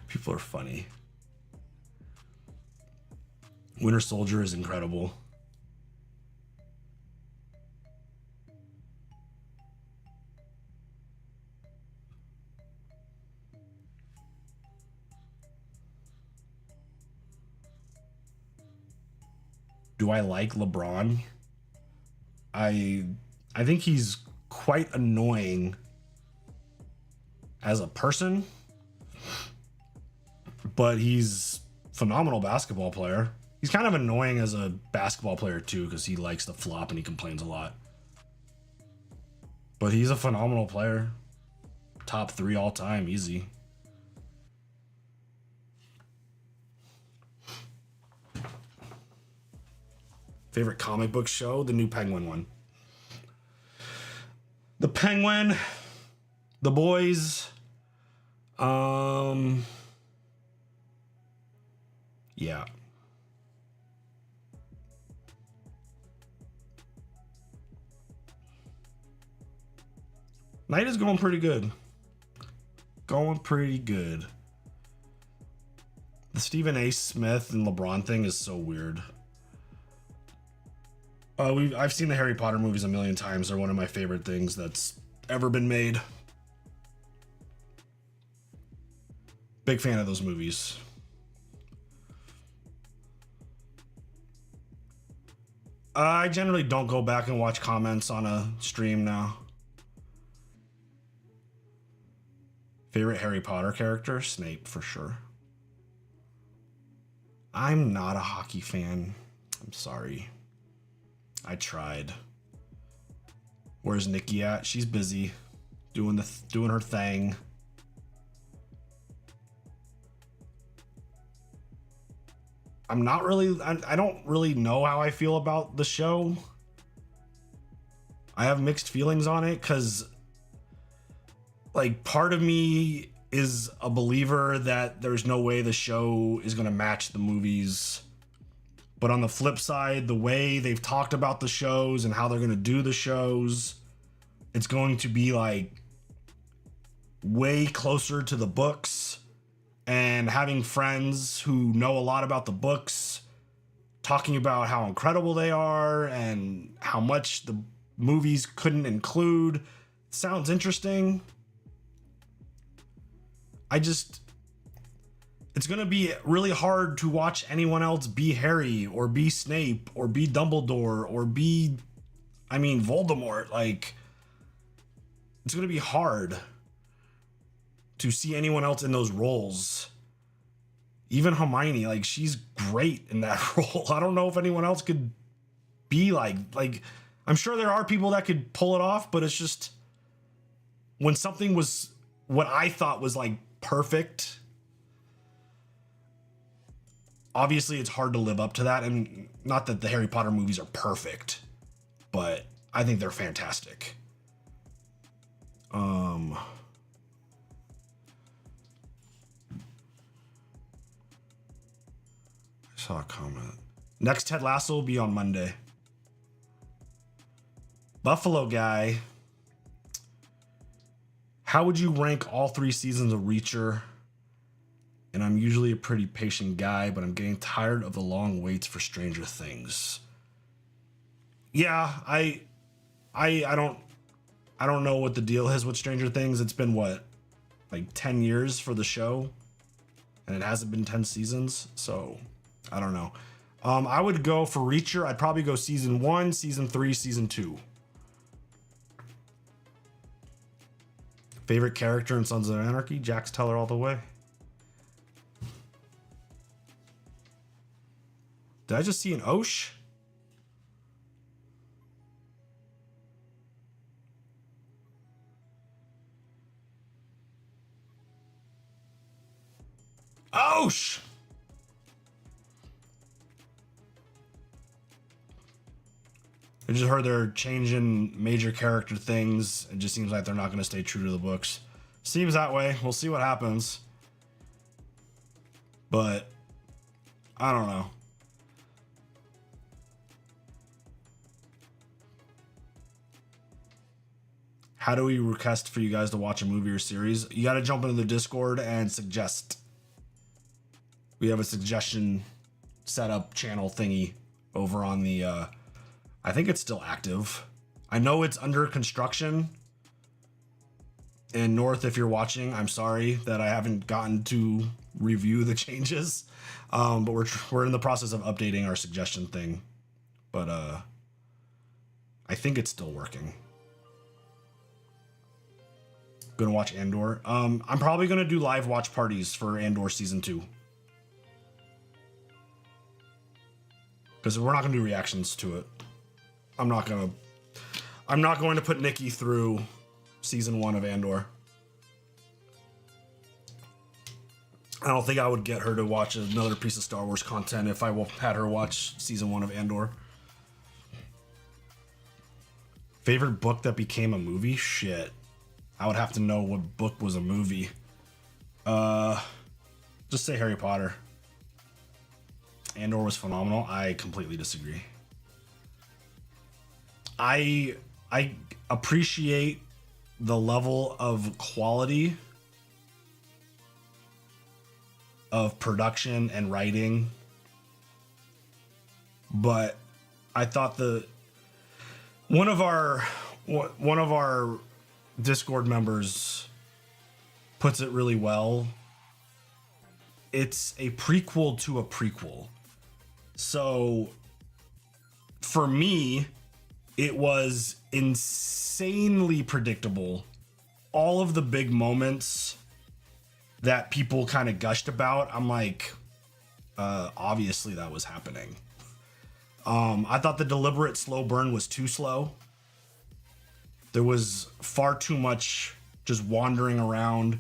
People are funny. Winter Soldier is incredible. Do I like LeBron? I think he's quite annoying as a person, but he's a phenomenal basketball player. He's kind of annoying as a basketball player too, because he likes to flop and he complains a lot. But he's a phenomenal player. Top 3 all time, easy. Favorite comic book show? The new Penguin one. The Penguin, The Boys, yeah. Night is going pretty good. Going pretty good. The Stephen A. Smith and LeBron thing is so weird. I've seen the Harry Potter movies a million times. They're one of my favorite things that's ever been made. Big fan of those movies. I generally don't go back and watch comments on a stream now. Favorite Harry Potter character? Snape, for sure. I'm not a hockey fan. I'm sorry. I tried. Where's Nikki at? She's busy doing her thing. I don't really know how I feel about the show. I have mixed feelings on it because, like, part of me is a believer that there's no way the show is going to match the movies. But on the flip side, the way they've talked about the shows and how they're going to do the shows, it's going to be like way closer to the books. And having friends who know a lot about the books talking about how incredible they are and how much the movies couldn't include sounds interesting. It's going to be really hard to watch anyone else be Harry or be Snape or be Dumbledore or be, Voldemort. Like, it's going to be hard to see anyone else in those roles. Even Hermione, like, she's great in that role. I don't know if anyone else could be like, I'm sure there are people that could pull it off, but it's just when something was what I thought was like perfect, obviously it's hard to live up to that, and not that the Harry Potter movies are perfect, but I think they're fantastic. I saw a comment. Next Ted Lasso will be on Monday. Buffalo Guy. How would you rank all 3 seasons of Reacher? And I'm usually a pretty patient guy, but I'm getting tired of the long waits for Stranger Things. Yeah, I don't know what the deal is with Stranger Things. It's been what, like 10 years for the show, and it hasn't been 10 seasons, so I don't know. I would go for Reacher. I'd probably go season 1, season 3, season 2. Favorite character in Sons of Anarchy? Jax Teller all the way. Did I just see an Osh? Osh! I just heard they're changing major character things. It just seems like they're not going to stay true to the books. Seems that way. We'll see what happens. But I don't know. How do we request for you guys to watch a movie or series? You got to jump into the Discord and suggest. We have a suggestion setup channel thingy over on the, I think it's still active. I know it's under construction. And North, if you're watching, I'm sorry that I haven't gotten to review the changes. But we're in the process of updating our suggestion thing. But I think it's still working. Gonna watch Andor. I'm probably gonna do live watch parties for Andor season 2. Because we're not gonna do reactions to it. I'm not going to put Nikki through season 1 of Andor. I don't think I would get her to watch another piece of Star Wars content if I had her watch season 1 of Andor. Favorite book that became a movie? Shit. I would have to know what book was a movie. Just say Harry Potter. Andor was phenomenal. I completely disagree. I appreciate the level of quality of production and writing, but I thought one of our Discord members puts it really well. It's a prequel to a prequel. So for me, it was insanely predictable. All of the big moments that people kind of gushed about, I'm like, obviously that was happening. I thought the deliberate slow burn was too slow. There was far too much just wandering around.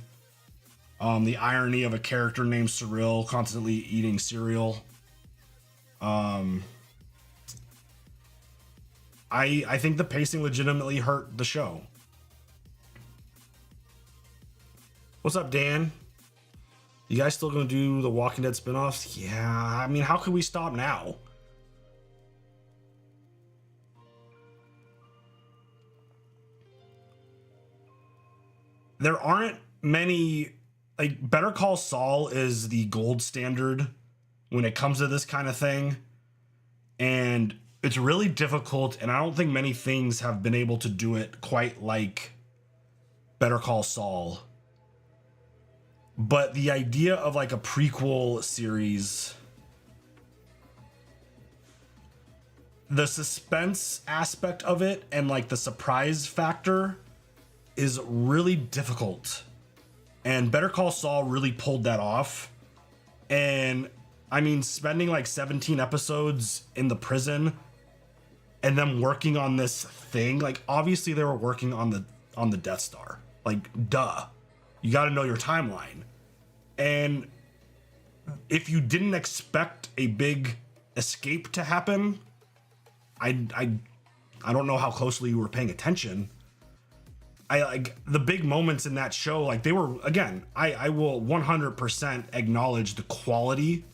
The irony of a character named Cyril constantly eating cereal. I think the pacing legitimately hurt the show. What's up, Dan? You guys still gonna do the Walking Dead spinoffs? Yeah, I mean, how could we stop now? There aren't many, like, Better Call Saul is the gold standard when it comes to this kind of thing. And it's really difficult, and I don't think many things have been able to do it quite like Better Call Saul. But the idea of like a prequel series, the suspense aspect of it and like the surprise factor is really difficult. And Better Call Saul really pulled that off. And I mean, spending like 17 episodes in the prison and them working on this thing, like obviously they were working on the Death Star. Like, duh. You got to know your timeline. And if you didn't expect a big escape to happen, I don't know how closely you were paying attention. I like the big moments in that show, like they were, again, I will 100% acknowledge the quality,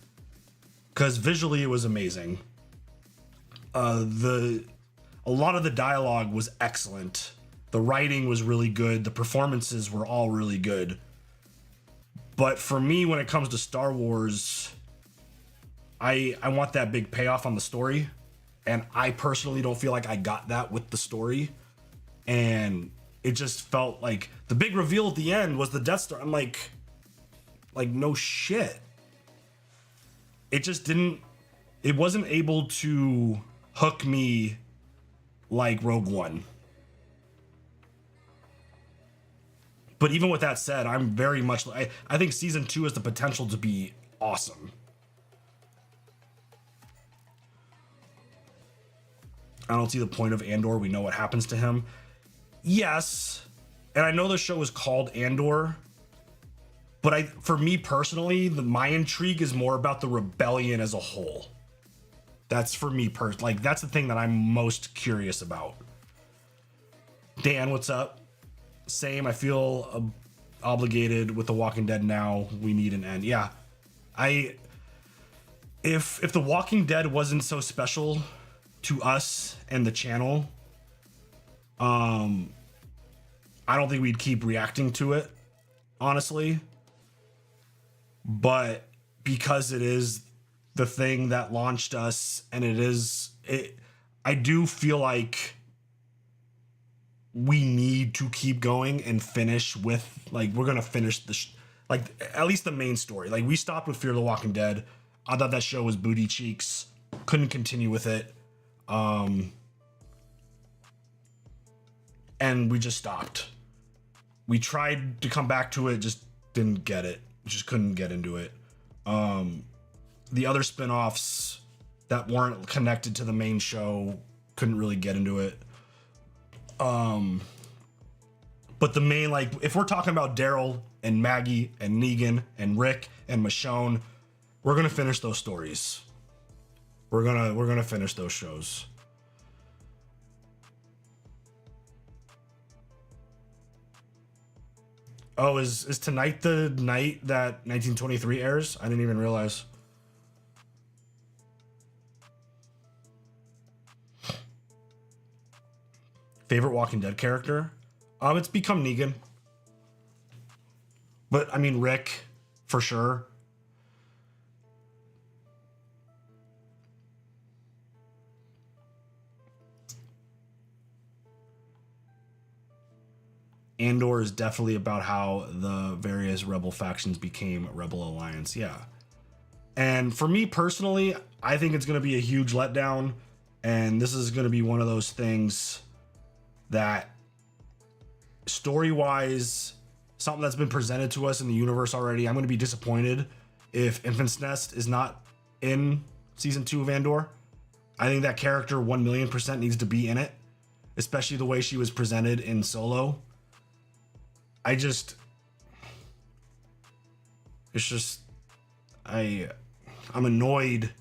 because visually it was amazing. A lot of the dialogue was excellent. The writing was really good. The performances were all really good. But for me, when it comes to Star Wars, I want that big payoff on the story. And I personally don't feel like I got that with the story. And it just felt like the big reveal at the end was the Death Star. I'm like no shit. It just didn't, it wasn't able to hook me like Rogue One. But even with that said, I'm very much, I think season 2 has the potential to be awesome. I don't see the point of Andor. We know what happens to him. Yes, and I know the show is called Andor, but for me personally, my intrigue is more about the rebellion as a whole. That's for me like that's the thing that I'm most curious about. Dan, what's up? Same. I feel obligated with The Walking Dead now. We need an end. Yeah, if The Walking Dead wasn't so special to us and the channel, I don't think we'd keep reacting to it, honestly. But because it is the thing that launched us, and I do feel like we need to keep going and finish with, like, we're gonna finish like at least the main story. Like, we stopped with Fear the Walking Dead. I thought that show was booty cheeks. Couldn't continue with it. And we just stopped. We tried to come back to it, just didn't get it. Just couldn't get into it. The other spin-offs that weren't connected to the main show, couldn't really get into it. But the main, like, if we're talking about Daryl and Maggie and Negan and Rick and Michonne, we're gonna finish those stories. We're gonna finish those shows. Oh, is tonight the night that 1923 airs? I didn't even realize. Favorite Walking Dead character? It's become Negan. But I mean, Rick, for sure. Andor is definitely about how the various rebel factions became Rebel Alliance. Yeah. And for me personally, I think it's going to be a huge letdown. And this is going to be one of those things that, story-wise, something that's been presented to us in the universe already, I'm going to be disappointed if Infant's Nest is not in season 2 of Andor. I think that character 1,000,000% needs to be in it, especially the way she was presented in Solo. I'm annoyed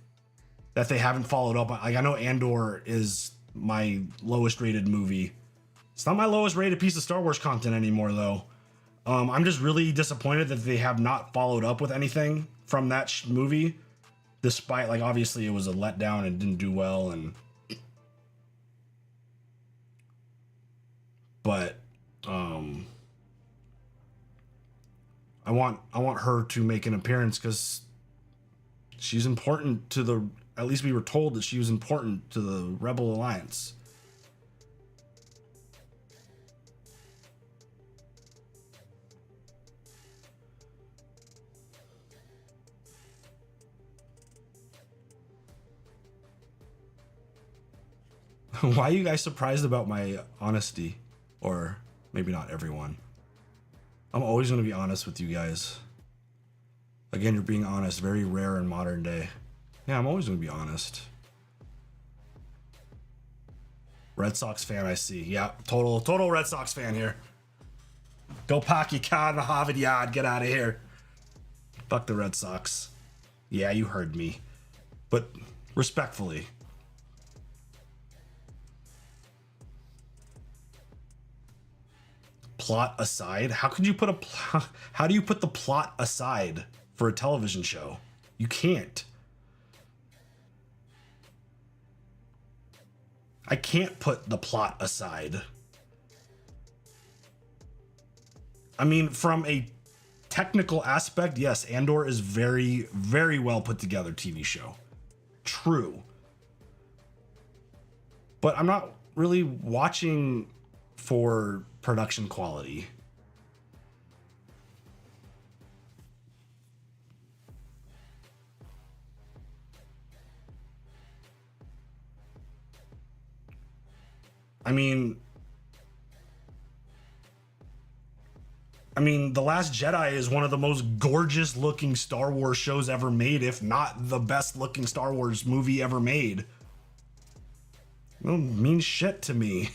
that they haven't followed up. Like, I know Andor is my lowest rated movie. It's not my lowest rated piece of Star Wars content anymore, though. I'm just really disappointed that they have not followed up with anything from that movie, despite, like, obviously it was a letdown and didn't do well, but I want her to make an appearance because she's important to at least we were told that she was important to the Rebel Alliance. Why are you guys surprised about my honesty? Or maybe not everyone. I'm always going to be honest with you guys. Again, you're being honest. Very rare in modern day. Yeah, I'm always going to be honest. Red Sox fan, I see. Yeah, total Red Sox fan here. Go park your car in the Harvard yard. Get out of here. Fuck the Red Sox. Yeah, you heard me. But respectfully. Plot aside? How could you put how do you put the plot aside for a television show? You can't. I can't put the plot aside. I mean, from a technical aspect, yes, Andor is very, very well put together TV show. True. But I'm not really watching for production quality. I mean, The Last Jedi is one of the most gorgeous looking Star Wars shows ever made, if not the best looking Star Wars movie ever made. It don't mean shit to me.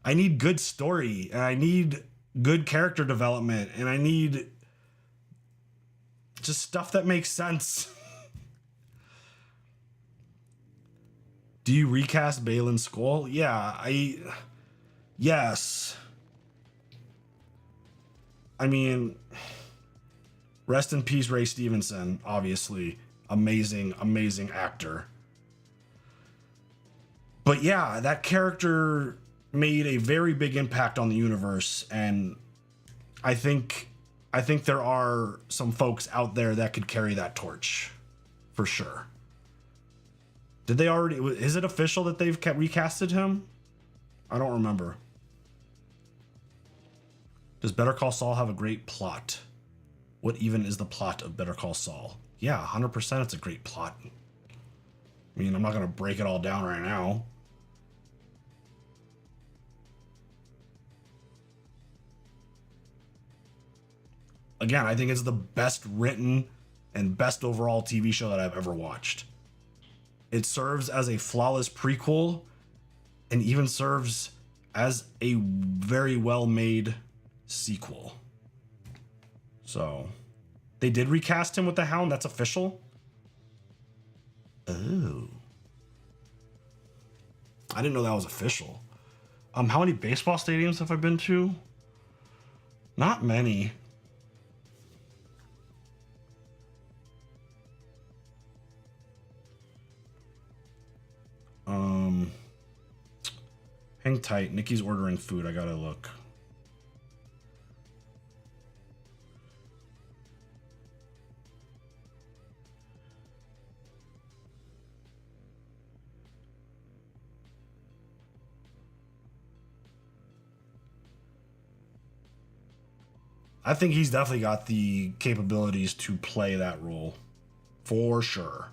I need good story, and I need good character development, and I need just stuff that makes sense. Do you recast Baylan Skoll? Yeah, yes. I mean, rest in peace, Ray Stevenson, obviously. Amazing, amazing actor. But yeah, that character made a very big impact on the universe, and I think there are some folks out there that could carry that torch, for sure. Did they already? Is it official that they've recasted him? I don't remember. Does Better Call Saul have a great plot? What even is the plot of Better Call Saul? Yeah, 100% it's a great plot. I mean, I'm not going to break it all down right now. Again, I think it's the best written and best overall TV show that I've ever watched. It serves as a flawless prequel and even serves as a very well-made sequel. So, they did recast him with the Hound. That's official. Oh. I didn't know that was official. How many baseball stadiums have I been to? Not many. Hang tight. Nikki's ordering food. I gotta look. I think he's definitely got the capabilities to play that role. For sure.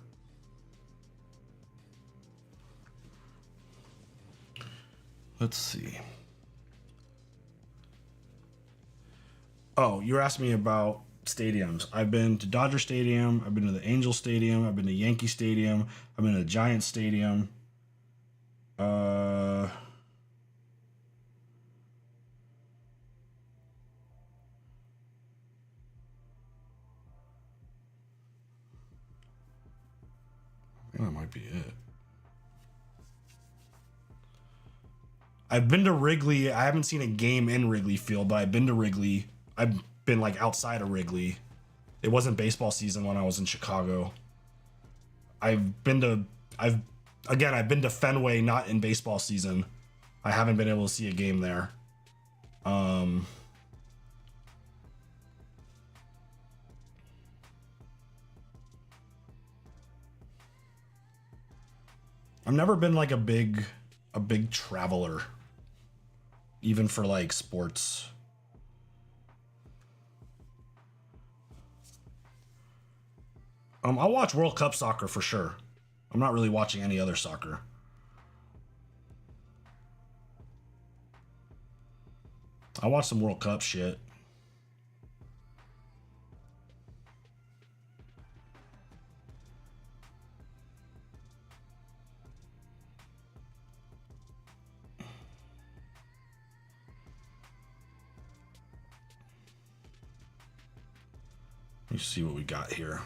Let's see. Oh, you're asking me about stadiums. I've been to Dodger Stadium. I've been to the Angel Stadium. I've been to Yankee Stadium. I've been to the Giant Stadium. I've think that might be it. I've been to Wrigley. I haven't seen a game in Wrigley Field, but I've been to Wrigley. I've been like outside of Wrigley. It wasn't baseball season when I was in Chicago. I've been to Fenway, not in baseball season. I haven't been able to see a game there. I've never been like a big traveler, even for like sports. I'll watch World Cup soccer for sure. I'm not really watching any other soccer. I watch some World Cup shit. Let me see what we got here.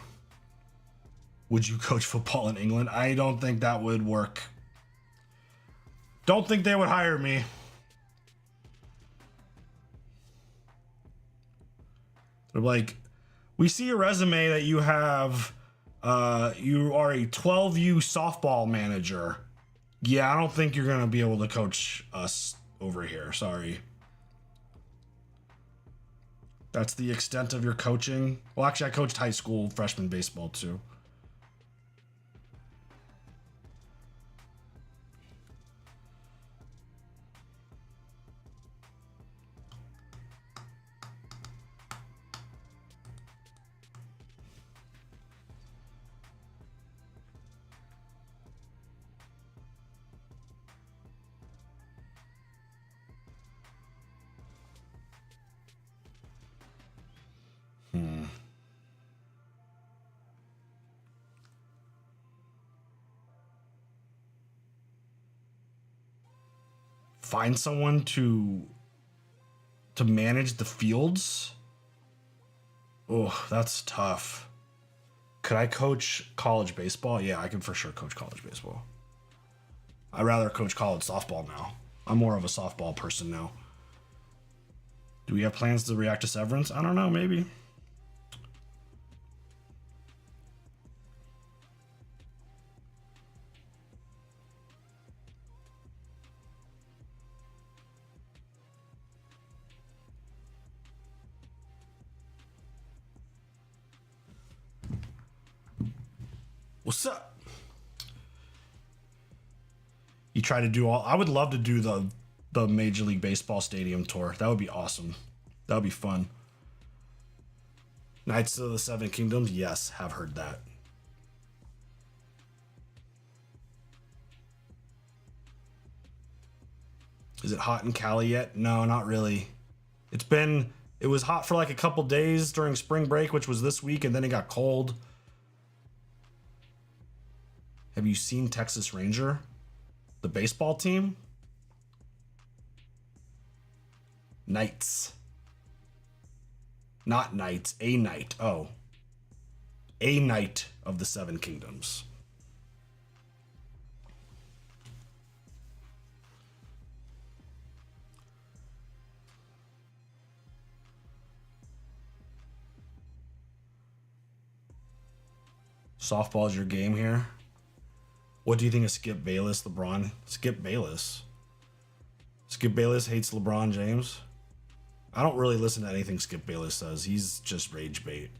Would you coach football in England? I don't think that would work. Don't think they would hire me. They're like, we see your resume that you have, you are a 12U softball manager. Yeah, I don't think you're going to be able to coach us over here. Sorry. That's the extent of your coaching. Well, actually, I coached high school freshman baseball too. Find someone to manage the fields. Oh, that's tough. Could I coach college baseball? Yeah, I could for sure coach college baseball. I'd rather coach college softball now. I'm more of a softball person now. Do we have plans to react to Severance? I don't know, maybe. What's up? You try to do all. I would love to do the Major League Baseball stadium tour. That would be awesome. That would be fun. Knights of the Seven Kingdoms. Yes, have heard that. Is it hot in Cali yet? No, not really. It was hot for like a couple days during spring break, which was this week, and then it got cold. Have you seen Texas Ranger? The baseball team? Knights. Not knights, a knight. Oh. A knight of the Seven Kingdoms. Softball is your game here. What do you think of Skip Bayless, LeBron? Skip Bayless. Skip Bayless hates LeBron James. I don't really listen to anything Skip Bayless says. He's just rage bait.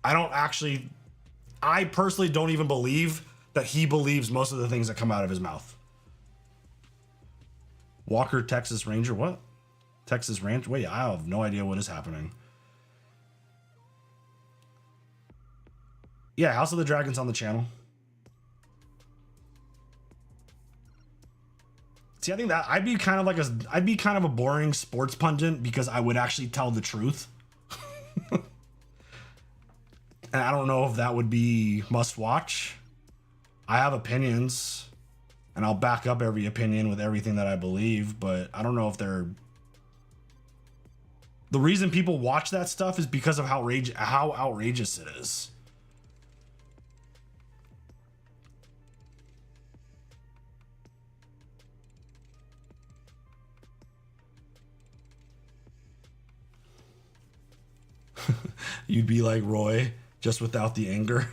I personally don't even believe that he believes most of the things that come out of his mouth. Walker, Texas Ranger, what? Texas Ranch? Wait, I have no idea what is happening. Yeah, House of the Dragon's on the channel. See, I think that I'd be kind of a boring sports pundit because I would actually tell the truth. And I don't know if that would be must watch. I have opinions and I'll back up every opinion with everything that I believe, but I don't know if they're... The reason people watch that stuff is because of how outrageous it is. You'd be like Roy, just without the anger.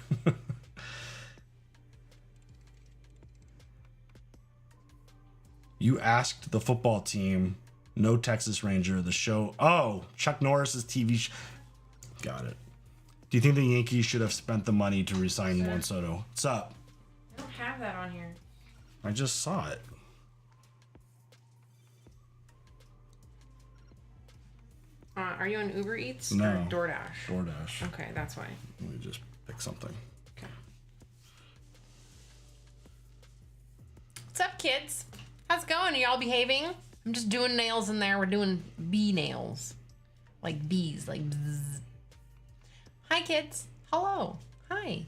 You asked the football team, no Texas Ranger, the show. Oh, Chuck Norris's TV show. Got it. Do you think the Yankees should have spent the money to resign Juan Soto? What's up? I don't have that on here. I just saw it. Are you on Uber Eats No. or DoorDash? DoorDash. Okay, that's why. Let me just pick something. Okay. What's up, kids? How's it going? Are y'all behaving? I'm just doing nails in there. We're doing bee nails. Like bees, like bzzz. Hi, kids. Hello. Hi.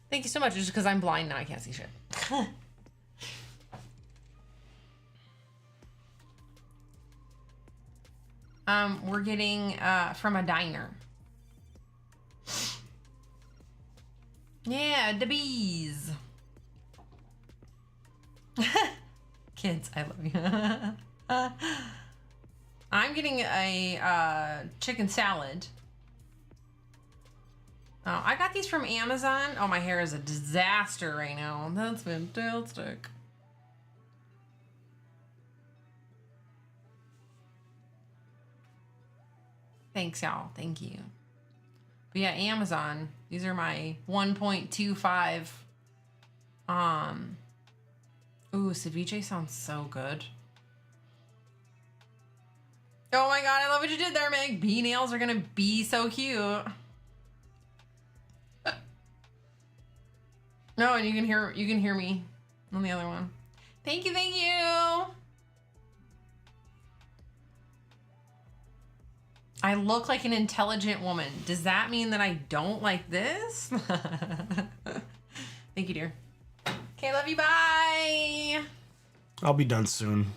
Thank you so much. Just because I'm blind now, I can't see shit. We're getting from a diner. Yeah, the bees. Kids, I love you. I'm getting a chicken salad. Oh, I got these from Amazon. Oh, my hair is a disaster right now. That's fantastic. Thanks, y'all. Thank you. But yeah, Amazon. These are my 1.25. Ooh, ceviche sounds so good. Oh my god, I love what you did there, Meg. Bee nails are gonna be so cute. No, and you can hear me on the other one. Thank you, thank you. I look like an intelligent woman. Does that mean that I don't like this? Thank you, dear. Okay, love you. Bye. I'll be done soon.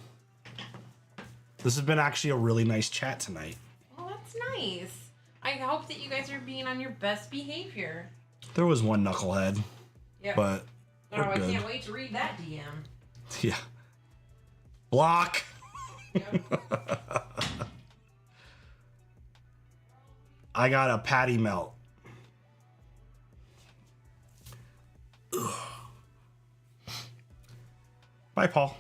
This has been actually a really nice chat tonight. Well, that's nice. I hope that you guys are being on your best behavior. There was one knucklehead, Yep. but Oh, we're I good. can't wait to read that DM. Yeah. Block. Yep. I got a patty melt. Ugh. Bye, Paul.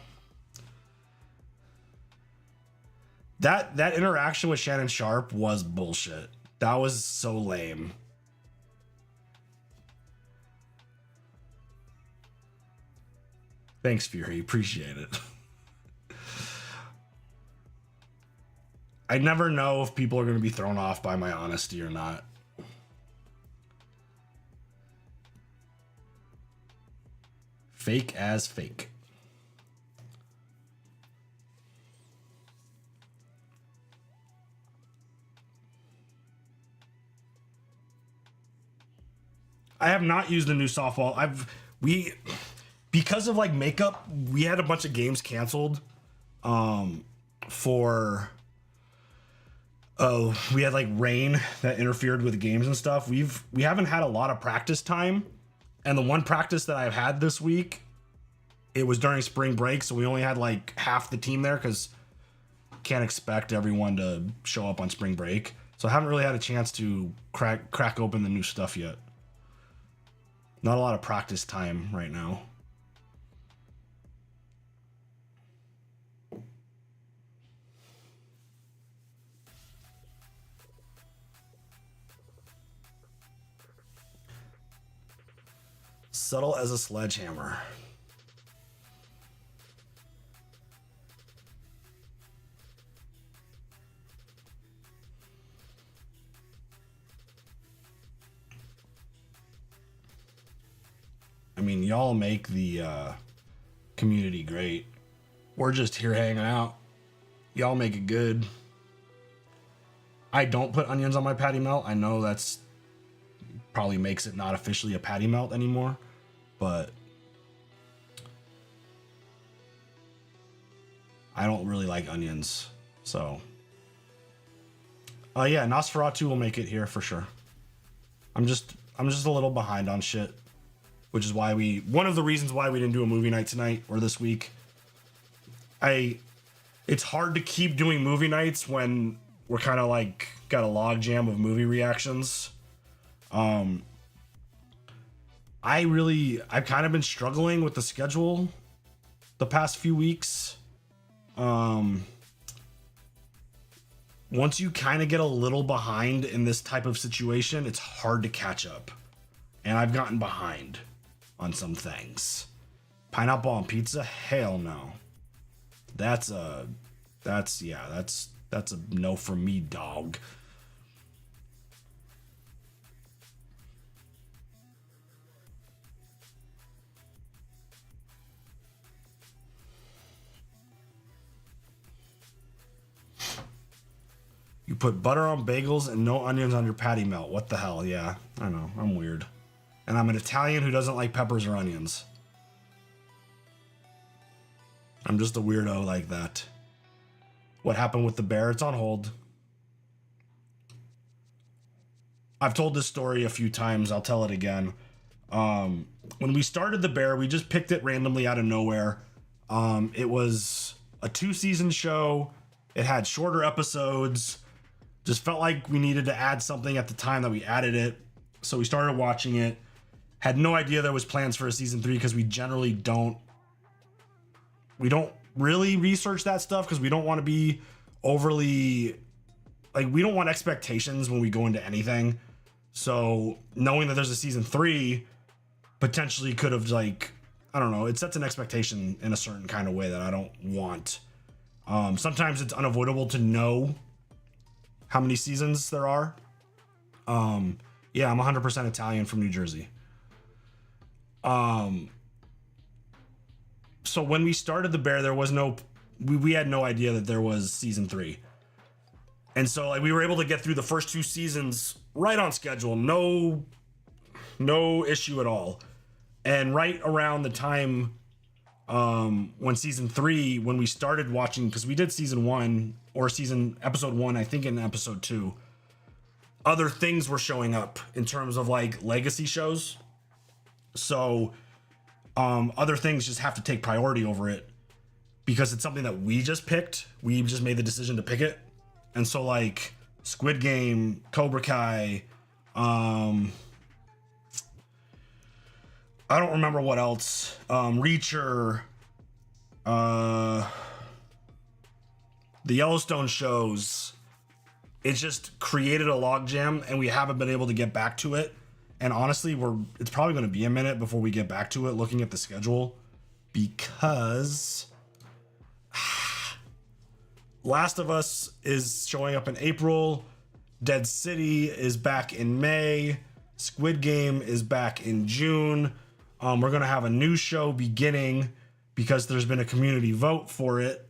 That interaction with Shannon Sharp was bullshit. That was so lame. Thanks, Fury. Appreciate it. I never know if people are going to be thrown off by my honesty or not. Fake as fake. I have not used the new softball. Because of like makeup, we had a bunch of games canceled for we had like rain that interfered with games and stuff. We haven't had a lot of practice time, and the one practice that I've had this week, it was during spring break, so we only had like half the team there because can't expect everyone to show up on spring break. So I haven't really had a chance to crack open the new stuff yet. Not a lot of practice time right now. Subtle as a sledgehammer. I mean, y'all make the community great. We're just here hanging out. Y'all make it good. I don't put onions on my patty melt. I know that's probably makes it not officially a patty melt anymore, but I don't really like onions. So yeah, Nosferatu will make it here for sure. I'm just a little behind on shit, which is why one of the reasons why we didn't do a movie night tonight or this week. It's hard to keep doing movie nights when we're kind of like got a log jam of movie reactions. I've kind of been struggling with the schedule the past few weeks. Once you kind of get a little behind in this type of situation, it's hard to catch up. And I've gotten behind on some things. Pineapple on pizza? Hell no. That's a no for me, dog. You put butter on bagels and no onions on your patty melt. What the hell? Yeah, I know. I'm weird. And I'm an Italian who doesn't like peppers or onions. I'm just a weirdo like that. What happened with the bear? It's on hold. I've told this story a few times. I'll tell it again. When we started the Bear, we just picked it randomly out of nowhere. It was a 2-season show. It had shorter episodes. Just felt like we needed to add something at the time that we added it. So we started watching it. Had no idea there was plans for a season 3 because we generally don't really research that stuff because we don't want to be overly, like, we don't want expectations when we go into anything. So knowing that there's a season 3 potentially could have, like, I don't know, it sets an expectation in a certain kind of way that I don't want. Sometimes it's unavoidable to know how many seasons there are. Yeah, I'm 100% Italian from New Jersey. So when we started the Bear, there was we had no idea that there was season 3. And so, like, we were able to get through the first 2 seasons right on schedule. No issue at all. And right around the time when season 3, when we started watching, because we did season 1 or episode 1, I think in episode 2, other things were showing up in terms of, like, legacy shows. So other things just have to take priority over it because it's something that we just picked. We just made the decision to pick it. And so, like, Squid Game, Cobra Kai, I don't remember what else. Reacher, the Yellowstone shows. It just created a logjam, and we haven't been able to get back to it. And honestly, it's probably going to be a minute before we get back to it, looking at the schedule, because Last of Us is showing up in April. Dead City is back in May. Squid Game is back in June. We're going to have a new show beginning because there's been a community vote for it.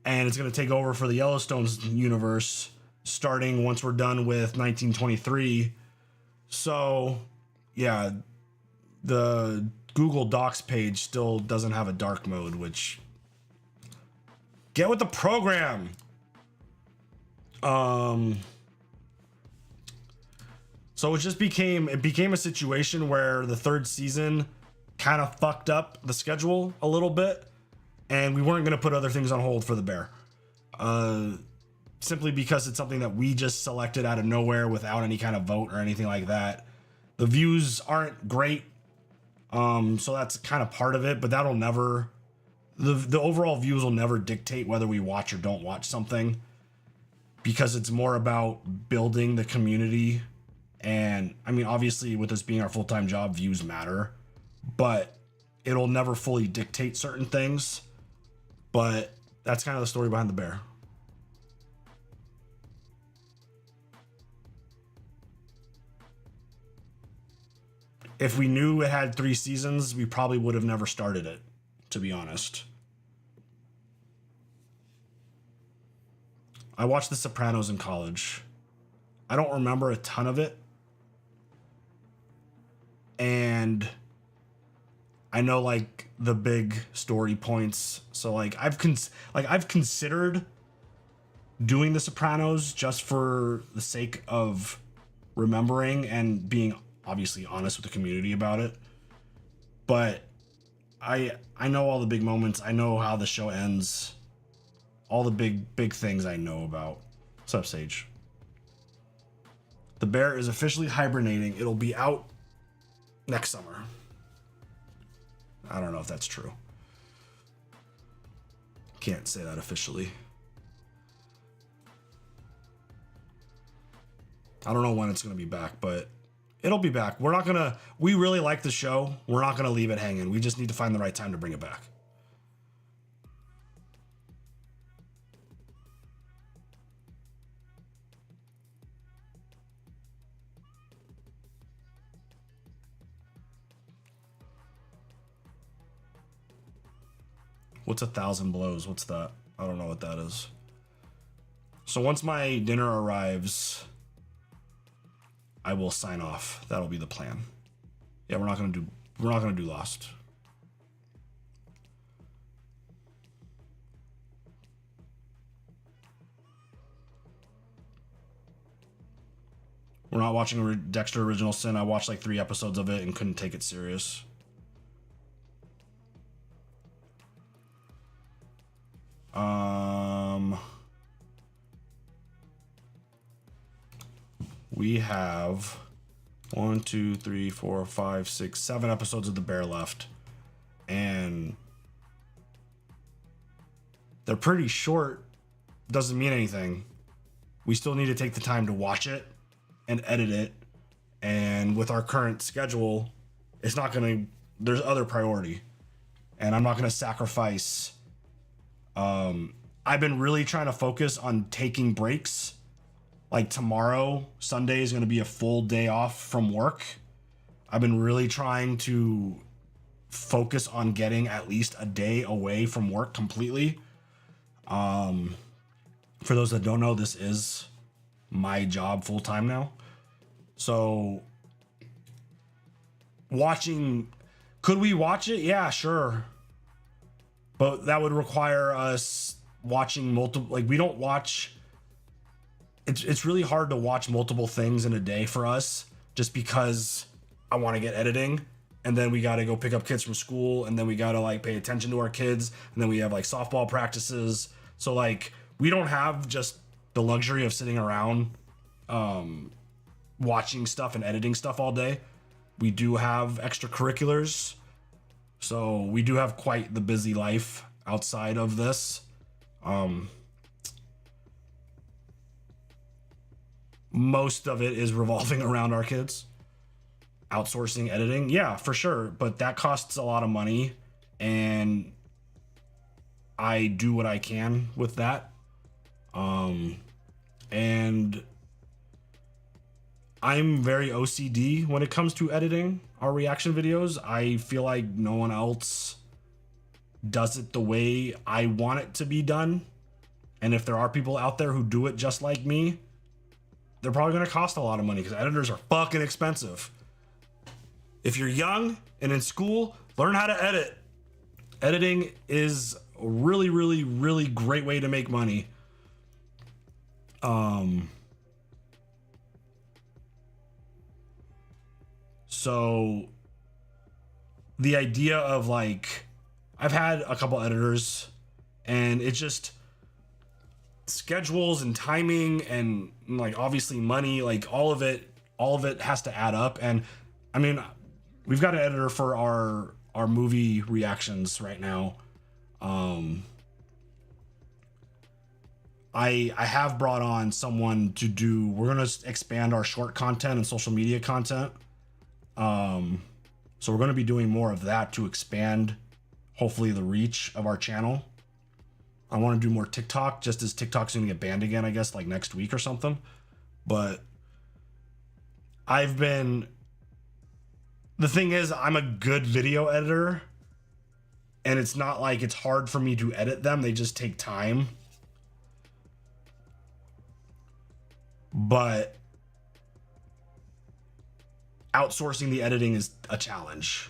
And it's going to take over for the Yellowstone universe starting once we're done with 1923. So, yeah, the Google Docs page still doesn't have a dark mode, which... Get with the program! So it just became a situation where the 3rd season kind of fucked up the schedule a little bit, and we weren't going to put other things on hold for the Bear. Simply because it's something that we just selected out of nowhere without any kind of vote or anything like that. The views aren't great, so that's kind of part of it, but that'll never... The overall views will never dictate whether we watch or don't watch something, because it's more about building the community. And I mean, obviously with this being our full-time job, views matter, but it'll never fully dictate certain things. But that's kind of the story behind the Bear. If we knew it had 3 seasons, we probably would have never started it, to be honest. I watched The Sopranos in college. I don't remember a ton of it. And I know, like, the big story points. So, like, I've considered doing The Sopranos just for the sake of remembering and being obviously honest with the community about it. But I know all the big moments. I know how the show ends. All the big things I know about. What's up, Sage? The Bear is officially hibernating. It'll be out next summer. I don't know if that's true. Can't say that officially. I don't know when it's going to be back, but it'll be back. We really like the show. We're not going to leave it hanging. We just need to find the right time to bring it back. What's 1,000 blows? What's that? I don't know what that is. So once my dinner arrives, I will sign off. That'll be the plan. Yeah, we're not gonna do Lost. We're not watching Dexter Original Sin. I watched like 3 episodes of it and couldn't take it serious. We have 1, 2, 3, 4, 5, 6, 7 episodes of The Bear left. And they're pretty short. Doesn't mean anything. We still need to take the time to watch it and edit it. And with our current schedule, it's not going to, there's other priority. And I'm not going to sacrifice. I've been really trying to focus on taking breaks. Like tomorrow, Sunday is going to be a full day off from work. I've been really trying to focus on getting at least a day away from work completely. For those that don't know, this is my job full time now. So could we watch it? Yeah, sure. But that would require us watching multiple, like we don't watch, it's really hard to watch multiple things in a day for us just because I want to get editing. And then we got to go pick up kids from school. And then we got to like pay attention to our kids. And then we have like softball practices. So like we don't have just the luxury of sitting around watching stuff and editing stuff all day. We do have extracurriculars. So we do have quite the busy life outside of this. Most of it is revolving around our kids. Outsourcing editing, yeah, for sure. But that costs a lot of money. And I do what I can with that. And I'm very OCD when it comes to editing our reaction videos. I feel like no one else does it the way I want it to be done. And if there are people out there who do it just like me, they're probably going to cost a lot of money because editors are fucking expensive. If you're young and in school, learn how to edit. Editing is a really, really, really great way to make money. So the idea of like, I've had a couple editors and it just schedules and timing and like obviously money, like all of it has to add up. And I mean, we've got an editor for our movie reactions right now. I have brought on someone to do, we're going to expand our short content and social media content. So we're going to be doing more of that to expand hopefully the reach of our channel. I want to do more TikTok just as TikTok's going to get banned again, I guess like next week or something. But the thing is I'm a good video editor and it's not like it's hard for me to edit them. They just take time. But outsourcing the editing is a challenge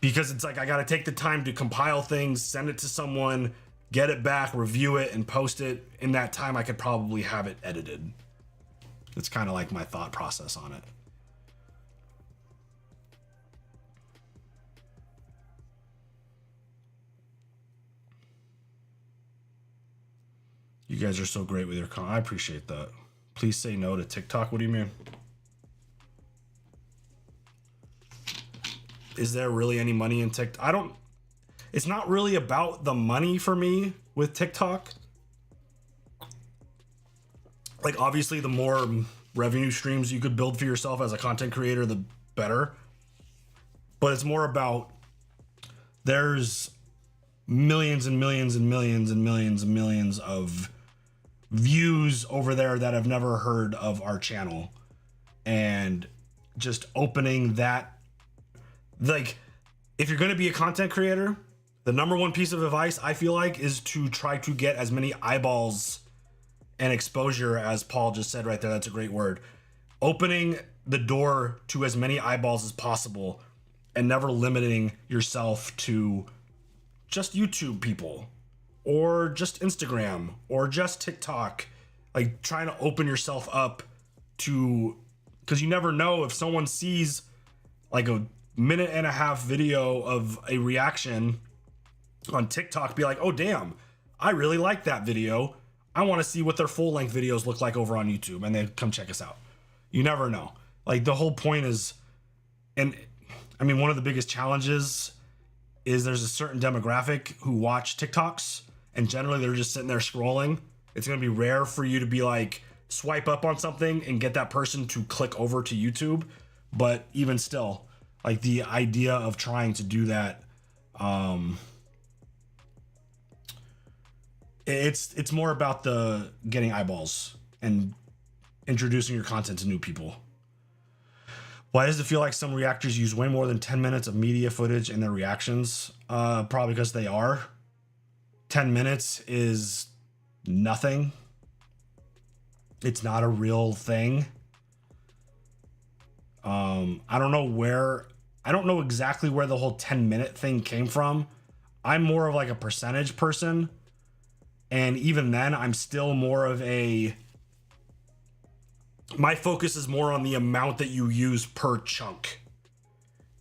because it's like I got to take the time to compile things, send it to someone, get it back, review it, and post it. In that time, I could probably have it edited. It's kind of like my thought process on it. You guys are so great with your I appreciate that. Please say no to TikTok. What do you mean? Is there really any money in TikTok? It's not really about the money for me with TikTok. Like obviously the more revenue streams you could build for yourself as a content creator, the better. But it's more about there's millions and millions and millions and millions and millions of views over there that have never heard of our channel. And just opening that, like, if you're going to be a content creator, the number one piece of advice I feel like is to try to get as many eyeballs and exposure as Paul just said right there. That's a great word. Opening the door to as many eyeballs as possible and never limiting yourself to just YouTube people or just Instagram or just TikTok. Like trying to open yourself up to because you never know if someone sees like a minute and a half video of a reaction on TikTok, be like, oh damn, I really like that video. I want to see what their full length videos look like over on YouTube, and they come check us out. You never know. Like the whole point is, and I mean, one of the biggest challenges is there's a certain demographic who watch TikToks, and generally they're just sitting there scrolling. It's going to be rare for you to be like, swipe up on something and get that person to click over to YouTube. But even still, like the idea of trying to do that, it's more about the getting eyeballs and introducing your content to new people. Why does it feel like some reactors use way more than 10 minutes of media footage in their reactions? Probably because they are. 10 minutes is nothing. It's not a real thing. I don't know exactly where the whole 10-minute thing came from. I'm more of like a percentage person. And even then, I'm still more of my focus is more on the amount that you use per chunk.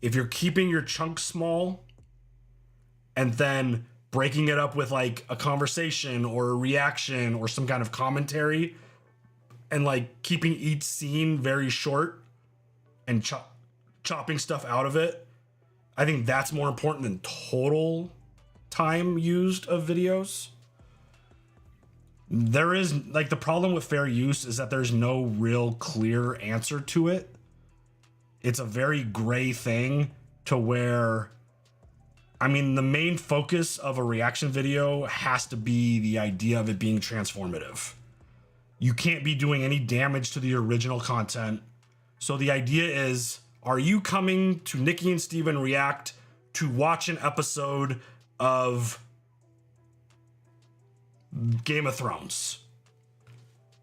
If you're keeping your chunk small and then breaking it up with like a conversation or a reaction or some kind of commentary, and like keeping each scene very short and chopping stuff out of it, I think that's more important than total time used of videos. There is like the problem with fair use is that there's no real clear answer to it. It's a very gray thing to where, I mean, the main focus of a reaction video has to be the idea of it being transformative. You can't be doing any damage to the original content. So the idea is, are you coming to Nikki and Steven React to watch an episode of Game of Thrones?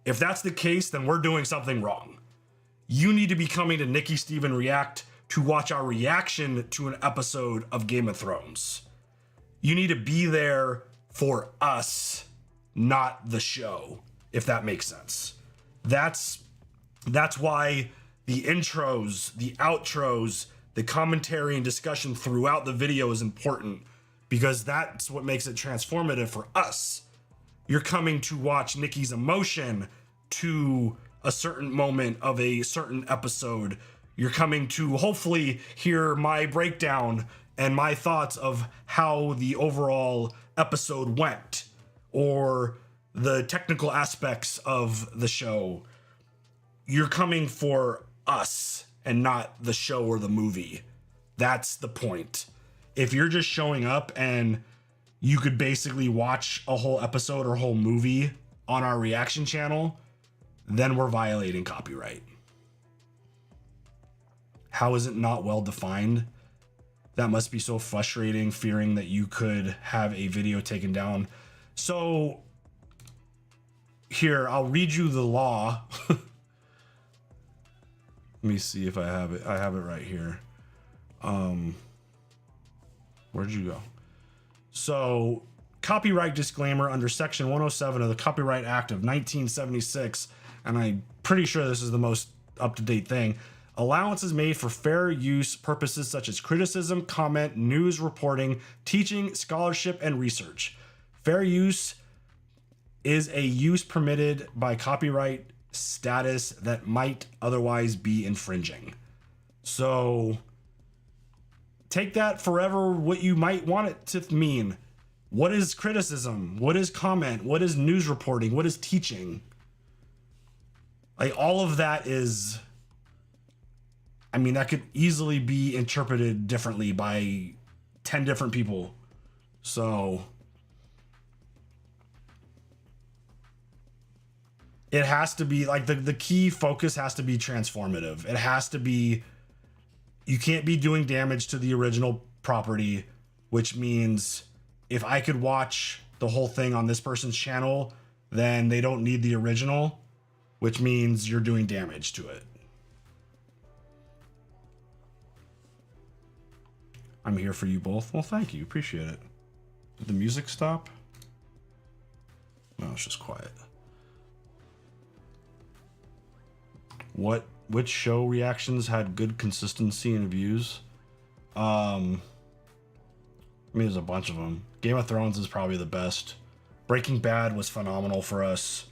If that's the case, then we're doing something wrong. You need to be coming to Nikki Steven React to watch our reaction to an episode of Game of Thrones. You need to be there for us, not the show, if that makes sense. That's why the intros, the outros, the commentary and discussion throughout the video is important, because that's what makes it transformative for us. You're coming to watch Nikki's emotion to a certain moment of a certain episode. You're coming to hopefully hear my breakdown and my thoughts of how the overall episode went, or the technical aspects of the show. You're coming for us and not the show or the movie. That's the point. If you're just showing up and you could basically watch a whole episode or whole movie on our reaction channel, then we're violating copyright. How is it not well defined? That must be so frustrating, fearing that you could have a video taken down. So here, I'll read you the law. Let me see if I have it. I have it right here. Where'd you go? So, copyright disclaimer under Section 107 of the Copyright Act of 1976, and I'm pretty sure this is the most up-to-date thing. Allowance is made for fair use purposes such as criticism, comment, news reporting, teaching, scholarship, and research. Fair use is a use permitted by copyright status that might otherwise be infringing. So take that forever what you might want it to mean. What is criticism? What is comment? What is news reporting? What is teaching? Like, all of that is, I mean, that could easily be interpreted differently by 10 different people. So it has to be like the key focus has to be transformative. It has to be, you can't be doing damage to the original property, which means if I could watch the whole thing on this person's channel, then they don't need the original, which means you're doing damage to it. I'm here for you both. Well, thank you. Appreciate it. Did the music stop? No, it's just quiet. What which show reactions had good consistency in views? I mean, there's a bunch of them. Game of Thrones is probably the best. Breaking Bad was phenomenal for us.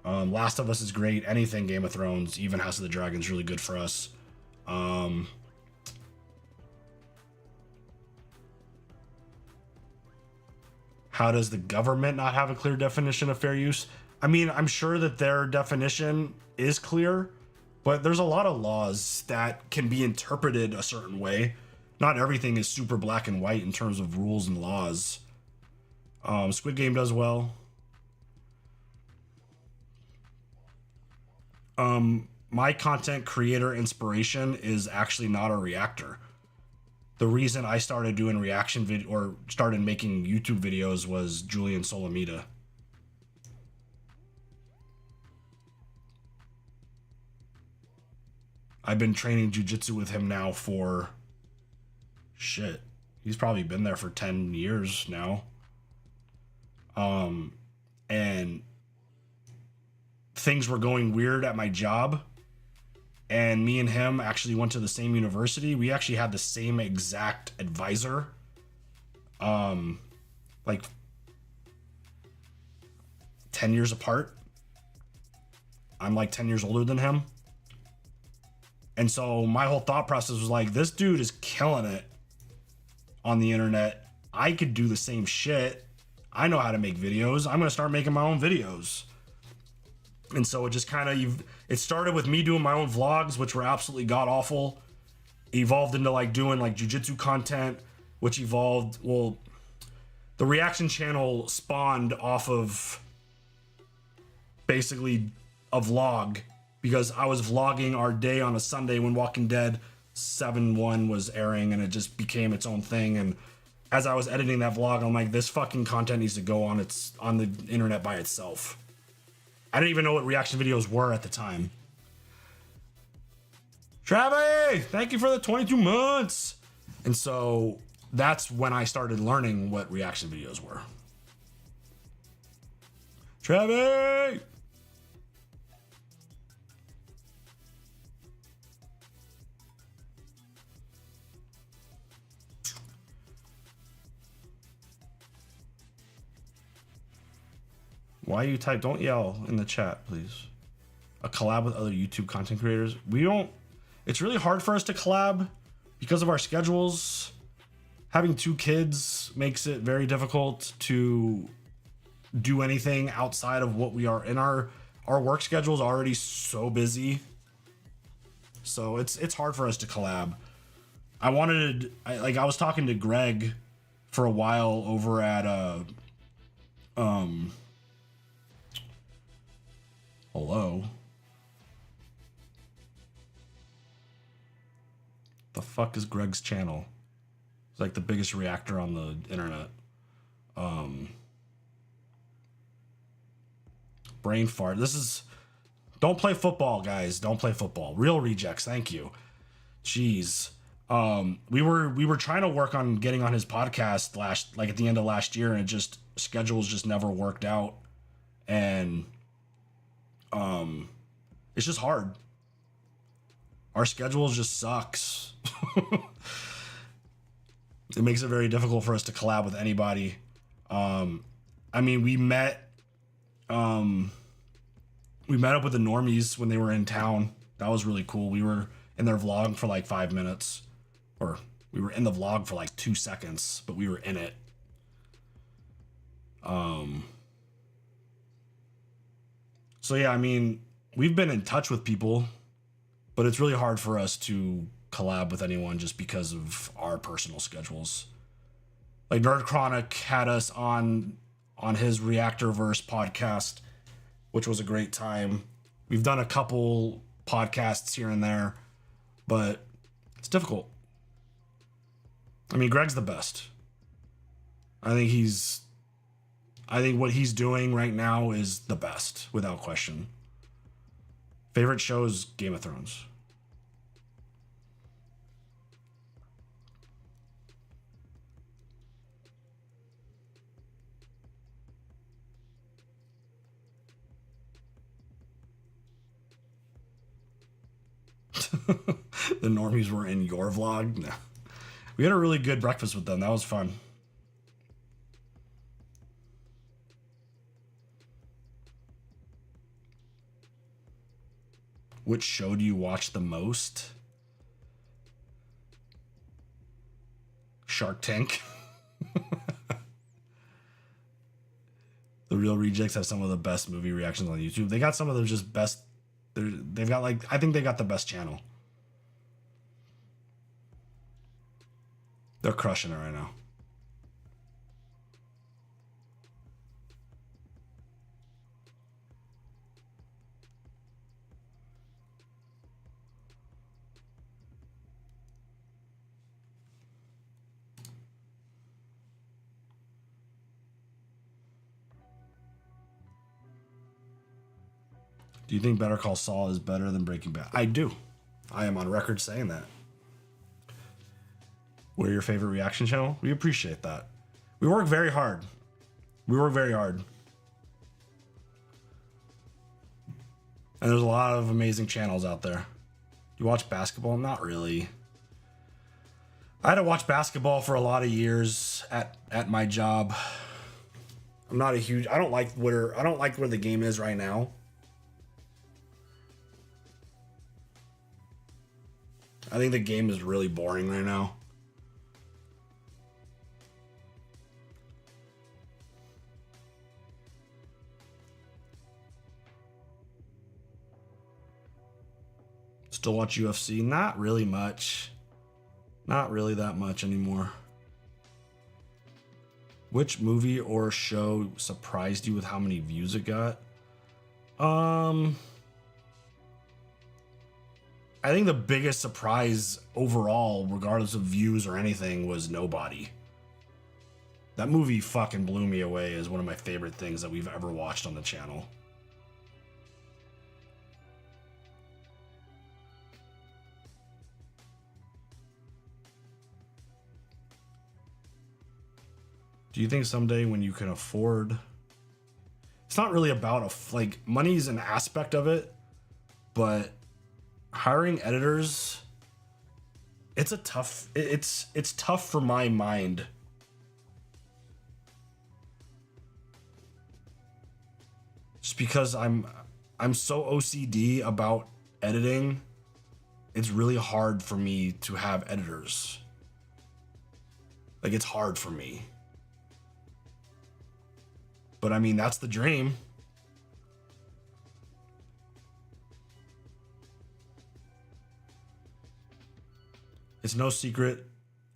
Last of Us is great. Anything Game of Thrones, even House of the Dragon is really good for us. How does the government not have a clear definition of fair use? I mean, I'm sure that their definition is clear, but there's a lot of laws that can be interpreted a certain way. Not everything is super black and white in terms of rules and laws. Squid Game does well. My content creator inspiration is actually not a reactor. The reason I started doing reaction video or started making YouTube videos was Julian Solomita. I've been training jujitsu with him now for shit. He's probably been there for 10 years now. And things were going weird at my job. And me and him actually went to the same university. We actually had the same exact advisor. Like 10 years apart. I'm like 10 years older than him. And so my whole thought process was like, this dude is killing it on the internet. I could do the same shit. I know how to make videos. I'm going to start making my own videos. And so it just kind of, it started with me doing my own vlogs, which were absolutely god awful. Evolved into like doing like jujitsu content, which evolved, well, the reaction channel spawned off of basically a vlog, because I was vlogging our day on a Sunday when Walking Dead 7-1 was airing, and it just became its own thing. And as I was editing that vlog, I'm like, this fucking content needs to go on the internet by itself. I didn't even know what reaction videos were at the time. Travis, thank you for the 22 months. And so that's when I started learning what reaction videos were. Travis! Why you type? Don't yell in the chat, please. A collab with other YouTube content creators. We don't. It's really hard for us to collab because of our schedules. Having 2 kids makes it very difficult to do anything outside of what we are in. Our work schedule is already so busy, so it's hard for us to collab. I was talking to Greg for a while over at hello. The fuck is Greg's channel? It's like the biggest reactor on the internet. Brain fart. This is, don't play football, guys. Don't play football. Real rejects. Thank you. Jeez. We were trying to work on getting on his podcast at the end of last year, and schedules just never worked out. And it's just hard. Our schedule just sucks. It makes it very difficult for us to collab with anybody. I mean, we met up with the normies when they were in town. That was really cool. We were in their vlog for like 5 minutes, or we were in the vlog for like 2 seconds, but we were in it. So yeah, I mean, we've been in touch with people, but it's really hard for us to collab with anyone just because of our personal schedules. Like Nerd Chronic had us on his Reactorverse podcast, which was a great time. We've done a couple podcasts here and there, but it's difficult. I mean, Greg's the best. I think what he's doing right now is the best, without question. Favorite show is Game of Thrones. The normies were in your vlog. No. We had a really good breakfast with them. That was fun. Which show do you watch the most? Shark Tank. The Real Rejects have some of the best movie reactions on YouTube. They got some of the just best. They've got like, I think they got the best channel. They're crushing it right now. Do you think Better Call Saul is better than Breaking Bad? I do. I am on record saying that. We're your favorite reaction channel? We appreciate that. We work very hard. We work very hard. And there's a lot of amazing channels out there. You watch basketball? Not really. I had to watch basketball for a lot of years at my job. I'm not a huge, I don't like where the game is right now. I think the game is really boring right now. Still watch UFC? Not really much. Not really that much anymore. Which movie or show surprised you with how many views it got? I think the biggest surprise overall, regardless of views or anything, was Nobody. That movie fucking blew me away as one of my favorite things that we've ever watched on the channel. Do you think someday when you can afford... It's not really about like money's an aspect of it, but hiring editors, it's tough for my mind. Just because I'm so OCD about editing, it's really hard for me to have editors. Like, it's hard for me. But I mean, that's the dream. It's no secret,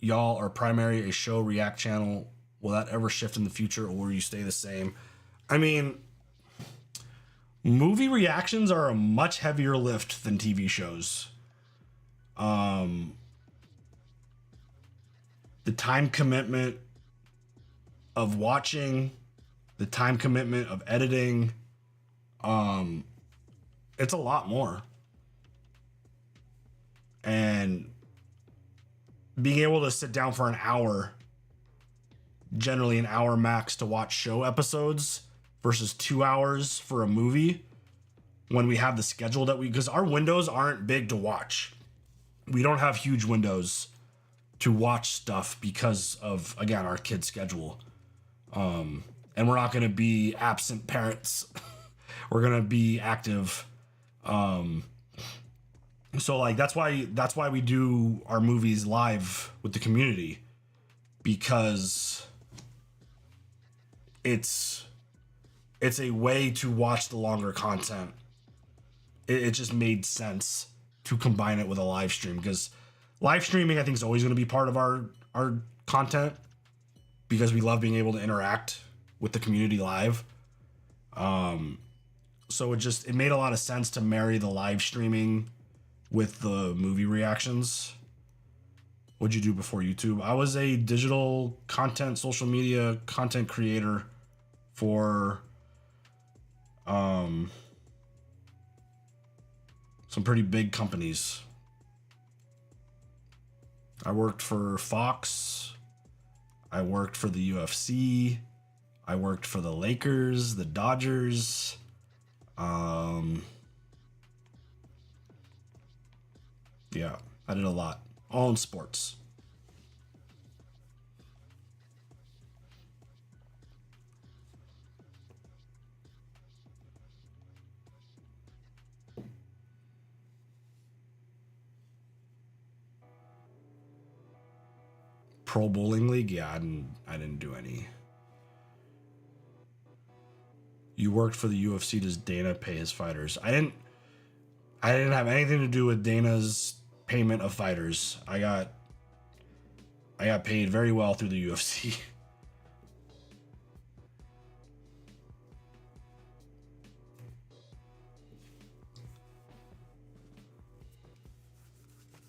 y'all are primarily a show react channel. Will that ever shift in the future, or will you stay the same? I mean, movie reactions are a much heavier lift than TV shows. The time commitment of watching, the time commitment of editing, it's a lot more. And being able to sit down for an hour, generally an hour max, to watch show episodes versus 2 hours for a movie, when we have the schedule that because our windows aren't big to watch. We don't have huge windows to watch stuff because of, again, our kids' schedule. And we're not going to be absent parents. We're going to be active. So like, that's why we do our movies live with the community, because it's a way to watch the longer content. It just made sense to combine it with a live stream, because live streaming, I think, is always going to be part of our content, because we love being able to interact with the community live. So it made a lot of sense to marry the live streaming with the movie reactions. What'd you do before YouTube? I was a digital content, social media content creator for some pretty big companies. I worked for Fox. I worked for the UFC. I worked for the Lakers, the Dodgers. Yeah, I did a lot. All in sports. Pro Bowling League? Yeah, I didn't do any. You worked for the UFC. Does Dana pay his fighters? I didn't have anything to do with Dana's payment of fighters. I got paid very well through the UFC.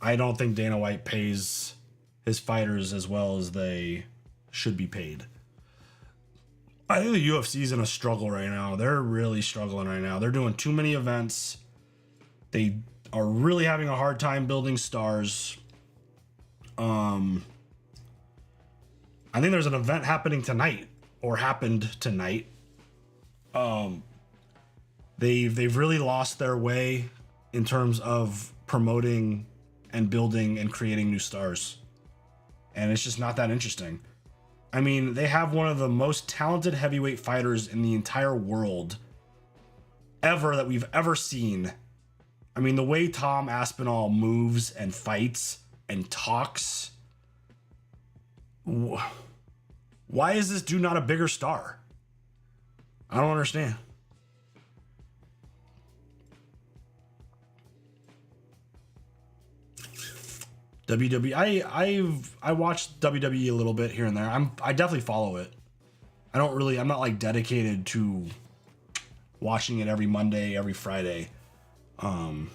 I don't think Dana White pays his fighters as well as they should be paid. I think the UFC's in a struggle right now. They're really struggling right now. They're doing too many events. They are really having a hard time building stars. I think there's an event happening tonight, or happened tonight. They've really lost their way in terms of promoting and building and creating new stars. And it's just not that interesting. I mean, they have one of the most talented heavyweight fighters in the entire world ever that we've ever seen. I mean, the way Tom Aspinall moves and fights and talks. Why is this dude not a bigger star? I don't understand. WWE. I watched WWE a little bit here and there. I definitely follow it. I'm not like dedicated to watching it every Monday, every Friday. Do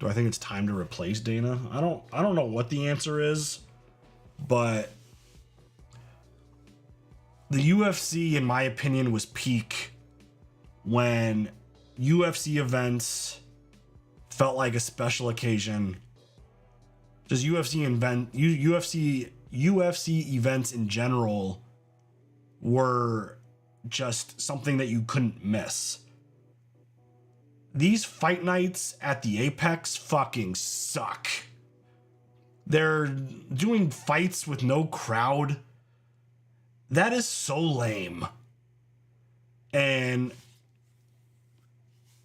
I think it's time to replace Dana? I don't know what the answer is, but the UFC, in my opinion, was peak when UFC events felt like a special occasion. Just UFC events in general were just something that you couldn't miss. These fight nights at the Apex fucking suck. They're doing fights with no crowd. That is so lame. And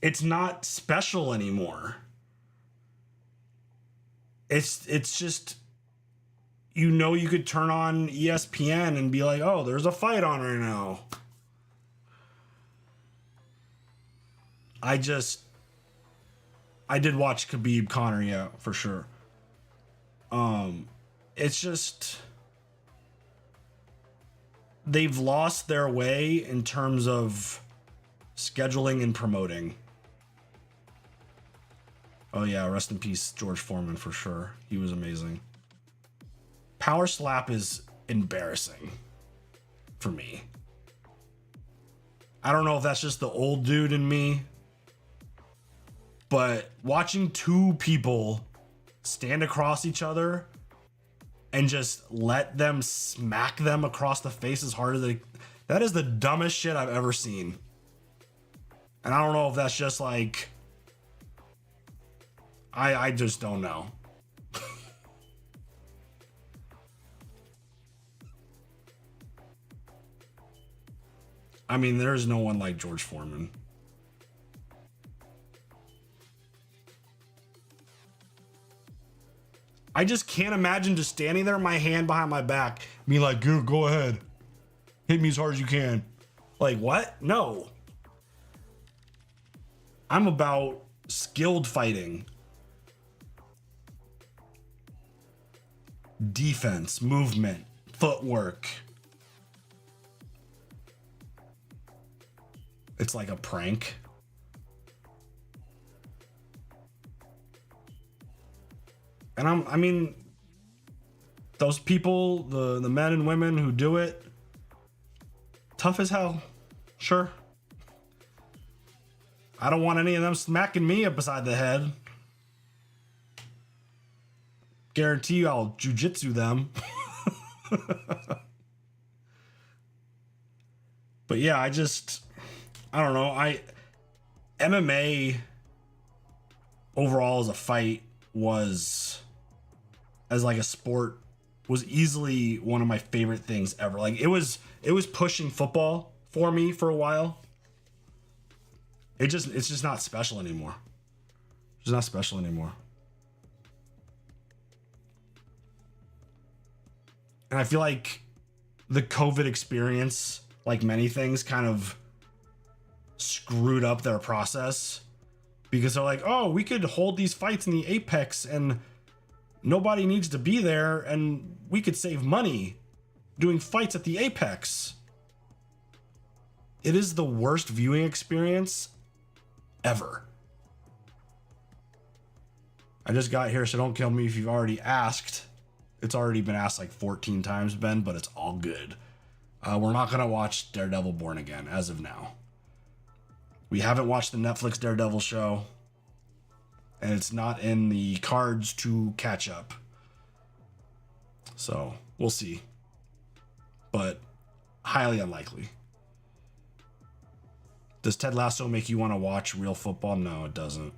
it's not special anymore. It's just, you could turn on ESPN and be like, oh, there's a fight on right now. I did watch Khabib Conor, yeah, for sure. It's just, they've lost their way in terms of scheduling and promoting. Oh yeah, rest in peace, George Foreman, for sure. He was amazing. Power Slap is embarrassing for me. I don't know if that's just the old dude in me, but watching two people stand across each other and just let them smack them across the face as hard as that is the dumbest shit I've ever seen. And I don't know if that's just like, I just don't know. I mean, there's no one like George Foreman. I just can't imagine just standing there, my hand behind my back, being like, go ahead. Hit me as hard as you can. Like, what? No. I'm about skilled fighting. Defense, movement, footwork. It's like a prank. And I mean, those people, the men and women who do it, tough as hell. Sure. I don't want any of them smacking me up beside the head. Guarantee you I'll jujitsu them. But yeah, I don't know. MMA overall as a fight as like a sport was easily one of my favorite things ever. Like it was pushing football for me for a while. It's just not special anymore. It's not special anymore. And I feel like the COVID experience, like many things, kind of screwed up their process because they're like, oh, we could hold these fights in the Apex and nobody needs to be there and we could save money doing fights at the Apex. It is the worst viewing experience ever. I just got here, so don't kill me if you've already asked. It's already been asked like 14 times, Ben, but it's all good. We're not going to watch Daredevil Born Again as of now. We haven't watched the Netflix Daredevil show, and it's not in the cards to catch up. So, we'll see. But highly unlikely. Does Ted Lasso make you want to watch real football? No, it doesn't.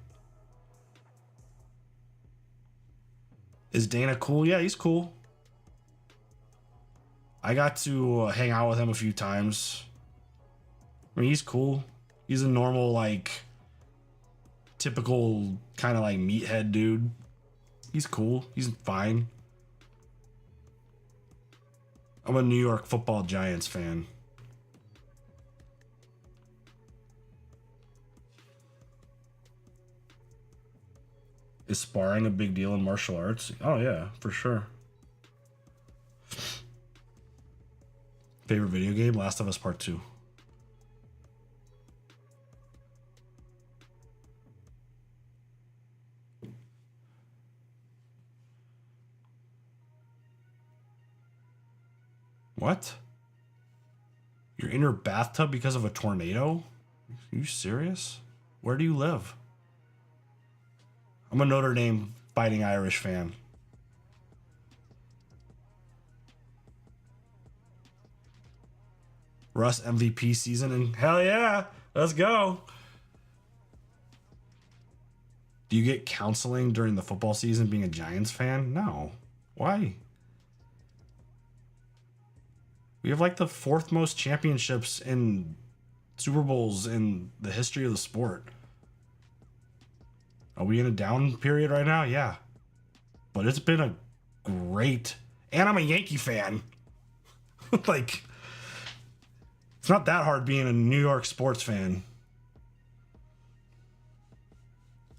Is Dana cool? Yeah, he's cool. I got to hang out with him a few times. I mean, he's cool. He's a normal, like, typical kind of like meathead dude. He's cool. He's fine. I'm a New York Football Giants fan. Is sparring a big deal in martial arts? Oh yeah, for sure. Favorite video game? Last of Us Part 2. What? You're in your bathtub because of a tornado? Are you serious? Where do you live? I'm a Notre Dame Fighting Irish fan. Russ MVP season, and hell yeah, let's go. Do you get counseling during the football season being a Giants fan? No. Why? We have like the 4th most championships in Super Bowls in the history of the sport. Are we in a down period right now? Yeah. But it's been a great... And I'm a Yankee fan. Like, it's not that hard being a New York sports fan.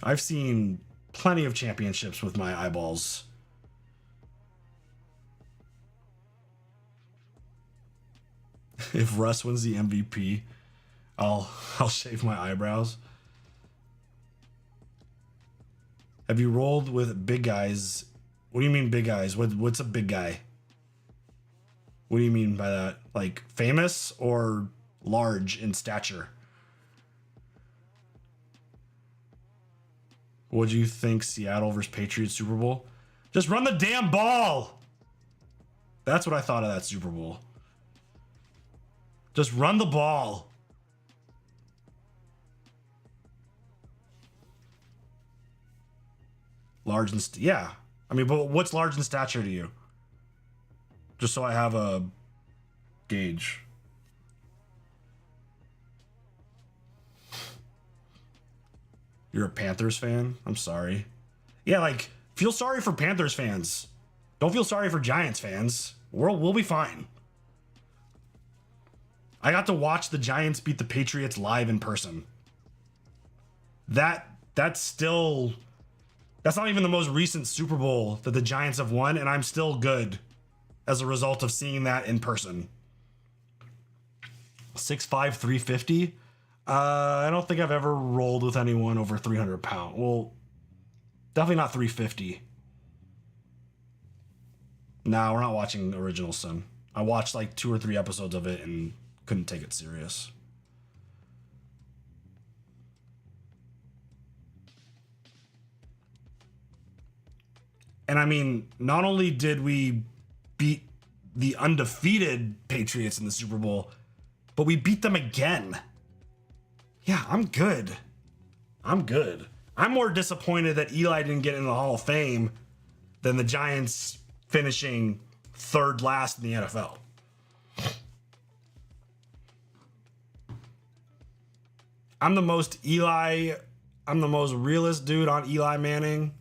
I've seen plenty of championships with my eyeballs. If Russ wins the MVP, I'll shave my eyebrows. Have you rolled with big guys? What do you mean big guys? What's a big guy? What do you mean by that? Like famous or large in stature? What do you think Seattle versus Patriots Super Bowl? Just run the damn ball. That's what I thought of that Super Bowl. Just run the ball. Large in yeah. I mean, but what's large in stature to you? Just so I have a gauge. You're a Panthers fan? I'm sorry. Yeah, like, feel sorry for Panthers fans. Don't feel sorry for Giants fans. We'll be fine. I got to watch the Giants beat the Patriots live in person. That's not even the most recent Super Bowl that the Giants have won, and I'm still good as a result of seeing that in person. 6'5", 350. I don't think I've ever rolled with anyone over 300 pounds. Well, definitely not 350. Nah, we're not watching Original Sin. I watched like 2 or 3 episodes of it and couldn't take it serious. And I mean, not only did we beat the undefeated Patriots in the Super Bowl, but we beat them again. Yeah, I'm good. I'm good. I'm more disappointed that Eli didn't get in the Hall of Fame than the Giants finishing third last in the NFL. I'm the most realist dude on Eli Manning.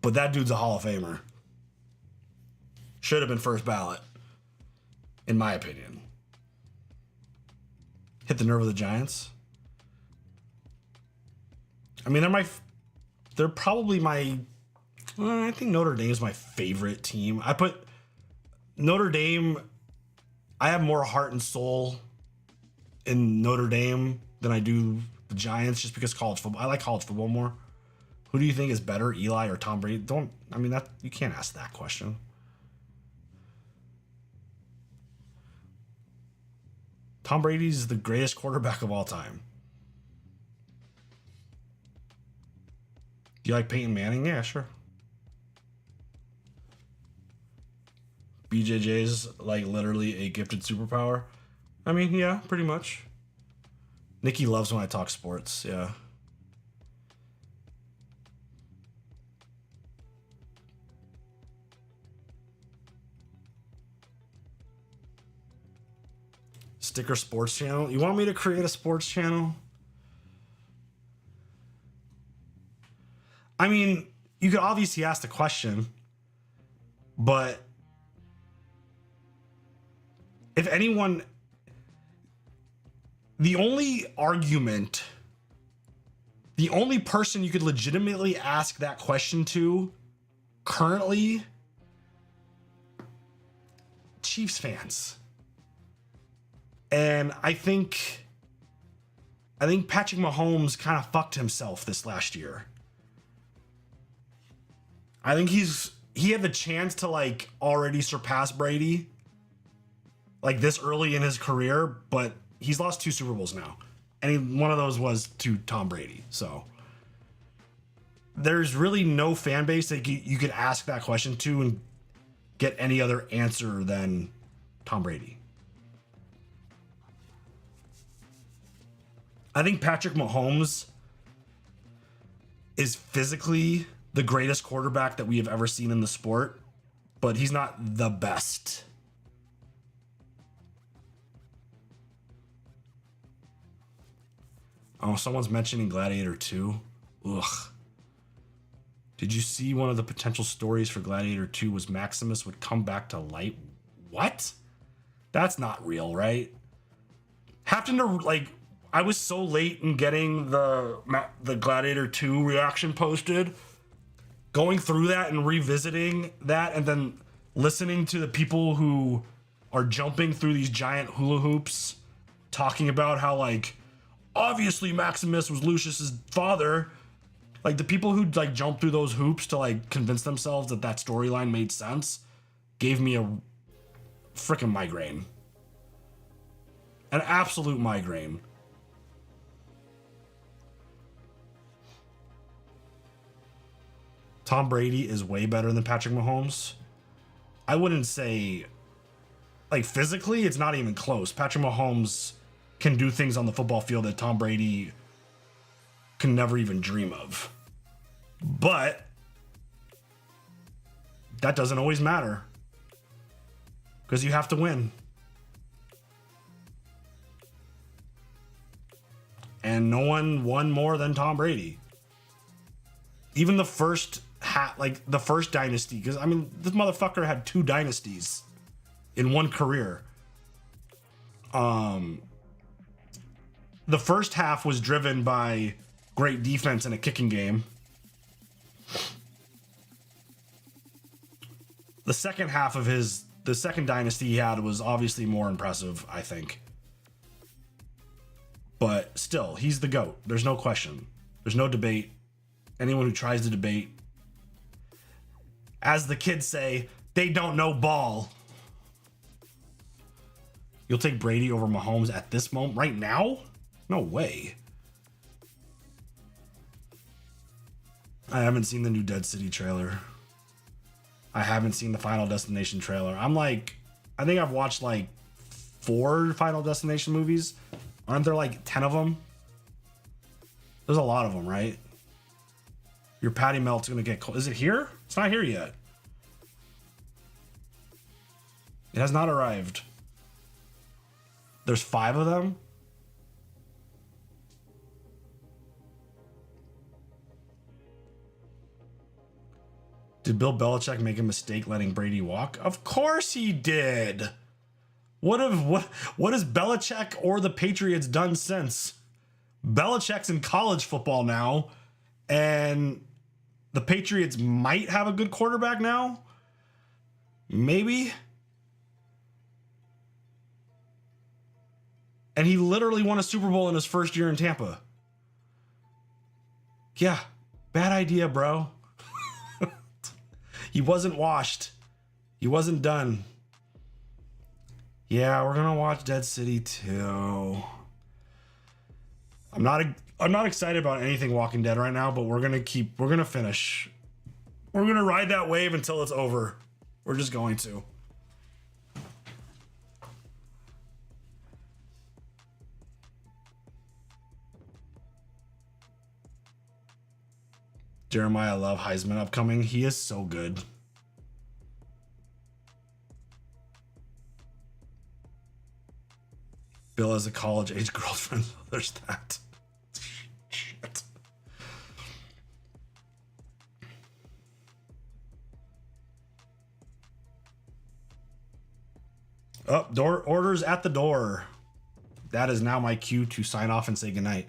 But that dude's a Hall of Famer. Should have been first ballot, in my opinion. Hit the nerve of the Giants. I mean, they're probably my. I think Notre Dame's my favorite team. I put Notre Dame. I have more heart and soul in Notre Dame than I do the Giants, just because college football. I like college football more. Who do you think is better, Eli or Tom Brady? You can't ask that question. Tom Brady's the greatest quarterback of all time. Do you like Peyton Manning? Yeah, sure. BJJ's like literally a gifted superpower. I mean, yeah, pretty much. Nikki loves when I talk sports, yeah. Sticker sports channel. You want me to create a sports channel? I mean, you could obviously ask the question, but if anyone, the only person you could legitimately ask that question to currently, Chiefs fans. And I think Patrick Mahomes kind of fucked himself this last year. I think he had the chance to like already surpass Brady like this early in his career, but he's lost 2 Super Bowls now. And one of those was to Tom Brady. So there's really no fan base that you could ask that question to and get any other answer than Tom Brady. I think Patrick Mahomes is physically the greatest quarterback that we have ever seen in the sport, but he's not the best. Oh, someone's mentioning Gladiator 2. Ugh. Did you see one of the potential stories for Gladiator 2 was Maximus would come back to life? What? That's not real, right? Happened to, like, I was so late in getting the Gladiator 2 reaction posted. Going through that and revisiting that and then listening to the people who are jumping through these giant hula hoops talking about how, like, obviously Maximus was Lucius's father. Like, the people who, like, jump through those hoops to, like, convince themselves that that storyline made sense gave me a freaking migraine. An absolute migraine. Tom Brady is way better than Patrick Mahomes. I wouldn't say, like, physically, it's not even close. Patrick Mahomes can do things on the football field that Tom Brady can never even dream of. But that doesn't always matter because you have to win. And no one won more than Tom Brady. Even the first the first dynasty, because I mean, this motherfucker had 2 dynasties in one career. The first half was driven by great defense and a kicking game. The second half of the second dynasty he had was obviously more impressive, I think. But still, he's the GOAT. There's no question. There's no debate. Anyone who tries to debate, as the kids say, they don't know ball. You'll take Brady over Mahomes at this moment, right now? No way. I haven't seen the new Dead City trailer. I haven't seen the Final Destination trailer. I think I've watched like 4 Final Destination movies. Aren't there like 10 of them? There's a lot of them, right? Your patty melt's gonna get cold. Is it here? It's not here yet. It has not arrived. There's 5 of them. Did Bill Belichick make a mistake letting Brady walk? Of course he did. What has Belichick or the Patriots done since? Belichick's in college football now, and the Patriots might have a good quarterback now. Maybe. And he literally won a Super Bowl in his first year in Tampa. Yeah, bad idea, bro. He wasn't washed. He wasn't done. Yeah, we're gonna watch Dead City 2. I'm not excited about anything Walking Dead right now, but we're gonna finish. We're gonna ride that wave until it's over. We're just going to. Jeremiah Love Heisman upcoming. He is so good. Bill has a college age girlfriend. There's that. Shit. Oh, orders at the door. That is now my cue to sign off and say goodnight.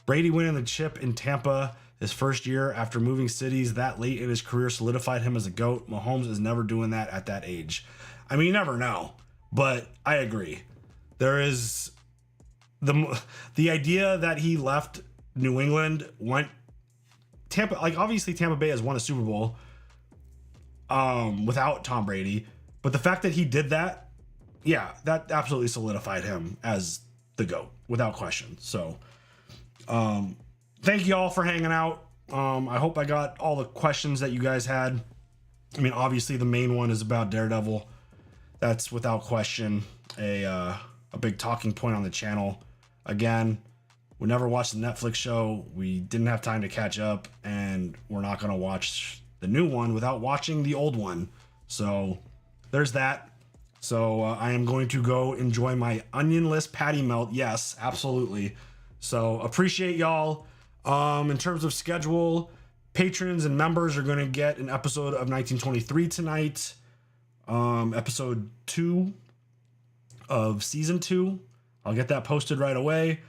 Brady winning the chip in Tampa his first year after moving cities that late in his career solidified him as a GOAT. Mahomes is never doing that at that age. I mean, you never know, but I agree. There is the idea that he left New England, went Tampa, like obviously Tampa Bay has won a Super Bowl without Tom Brady, but the fact that he did that, yeah, that absolutely solidified him as the GOAT without question. So thank you all for hanging out. I hope I got all the questions that you guys had. I mean, obviously the main one is about Daredevil. That's without question a big talking point on the channel. Again, we never watched the Netflix show. We didn't have time to catch up, and we're not going to watch the new one without watching the old one. So there's that. So I am going to go enjoy my onionless patty melt. Yes, absolutely. So appreciate y'all. In terms of schedule, patrons and members are going to get an episode of 1923 tonight. Episode 2 of season 2. I'll get that posted right away.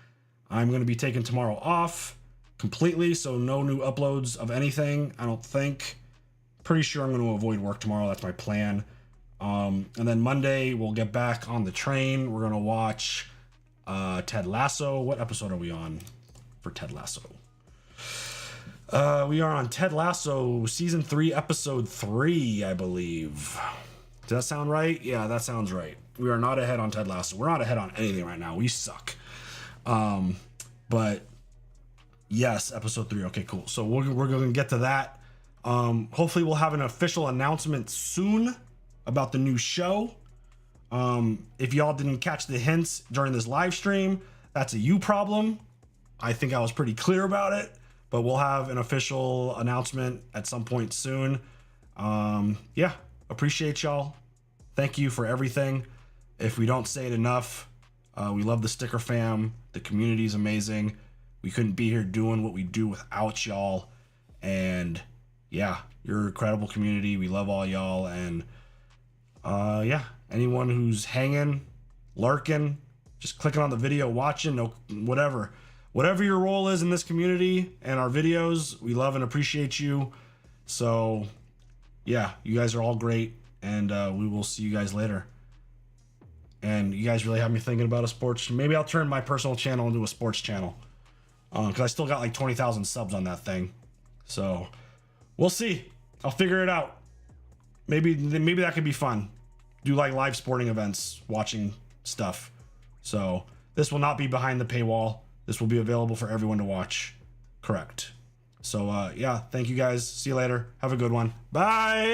I'm going to be taking tomorrow off completely, so no new uploads of anything, I don't think. Pretty sure I'm going to avoid work tomorrow. That's my plan. And then Monday, we'll get back on the train. We're going to watch Ted Lasso. What episode are we on for Ted Lasso? We are on Ted Lasso, season 3, episode 3, I believe. Does that sound right? Yeah, that sounds right. We are not ahead on Ted Lasso. We're not ahead on anything right now. We suck. But yes, episode 3. Okay, cool. So we're going to get to that. Hopefully we'll have an official announcement soon about the new show. If y'all didn't catch the hints during this live stream, that's a you problem. I think I was pretty clear about it, but we'll have an official announcement at some point soon. Yeah, appreciate y'all. Thank you for everything. If we don't say it enough, we love the sticker fam. The community is amazing. We couldn't be here doing what we do without y'all. And yeah, you're an incredible community. We love all y'all. And yeah, anyone who's hanging, lurking, just clicking on the video, watching, no, whatever your role is in this community and our videos, we love and appreciate you. So yeah, you guys are all great, and we will see you guys later. And you guys really have me thinking about a sports. Maybe I'll turn my personal channel into a sports channel, because I still got like 20,000 subs on that thing. So we'll see. I'll figure it out. Maybe that could be fun. Do like live sporting events, watching stuff. So this will not be behind the paywall. This will be available for everyone to watch. Correct. So yeah, thank you guys. See you later. Have a good one. Bye.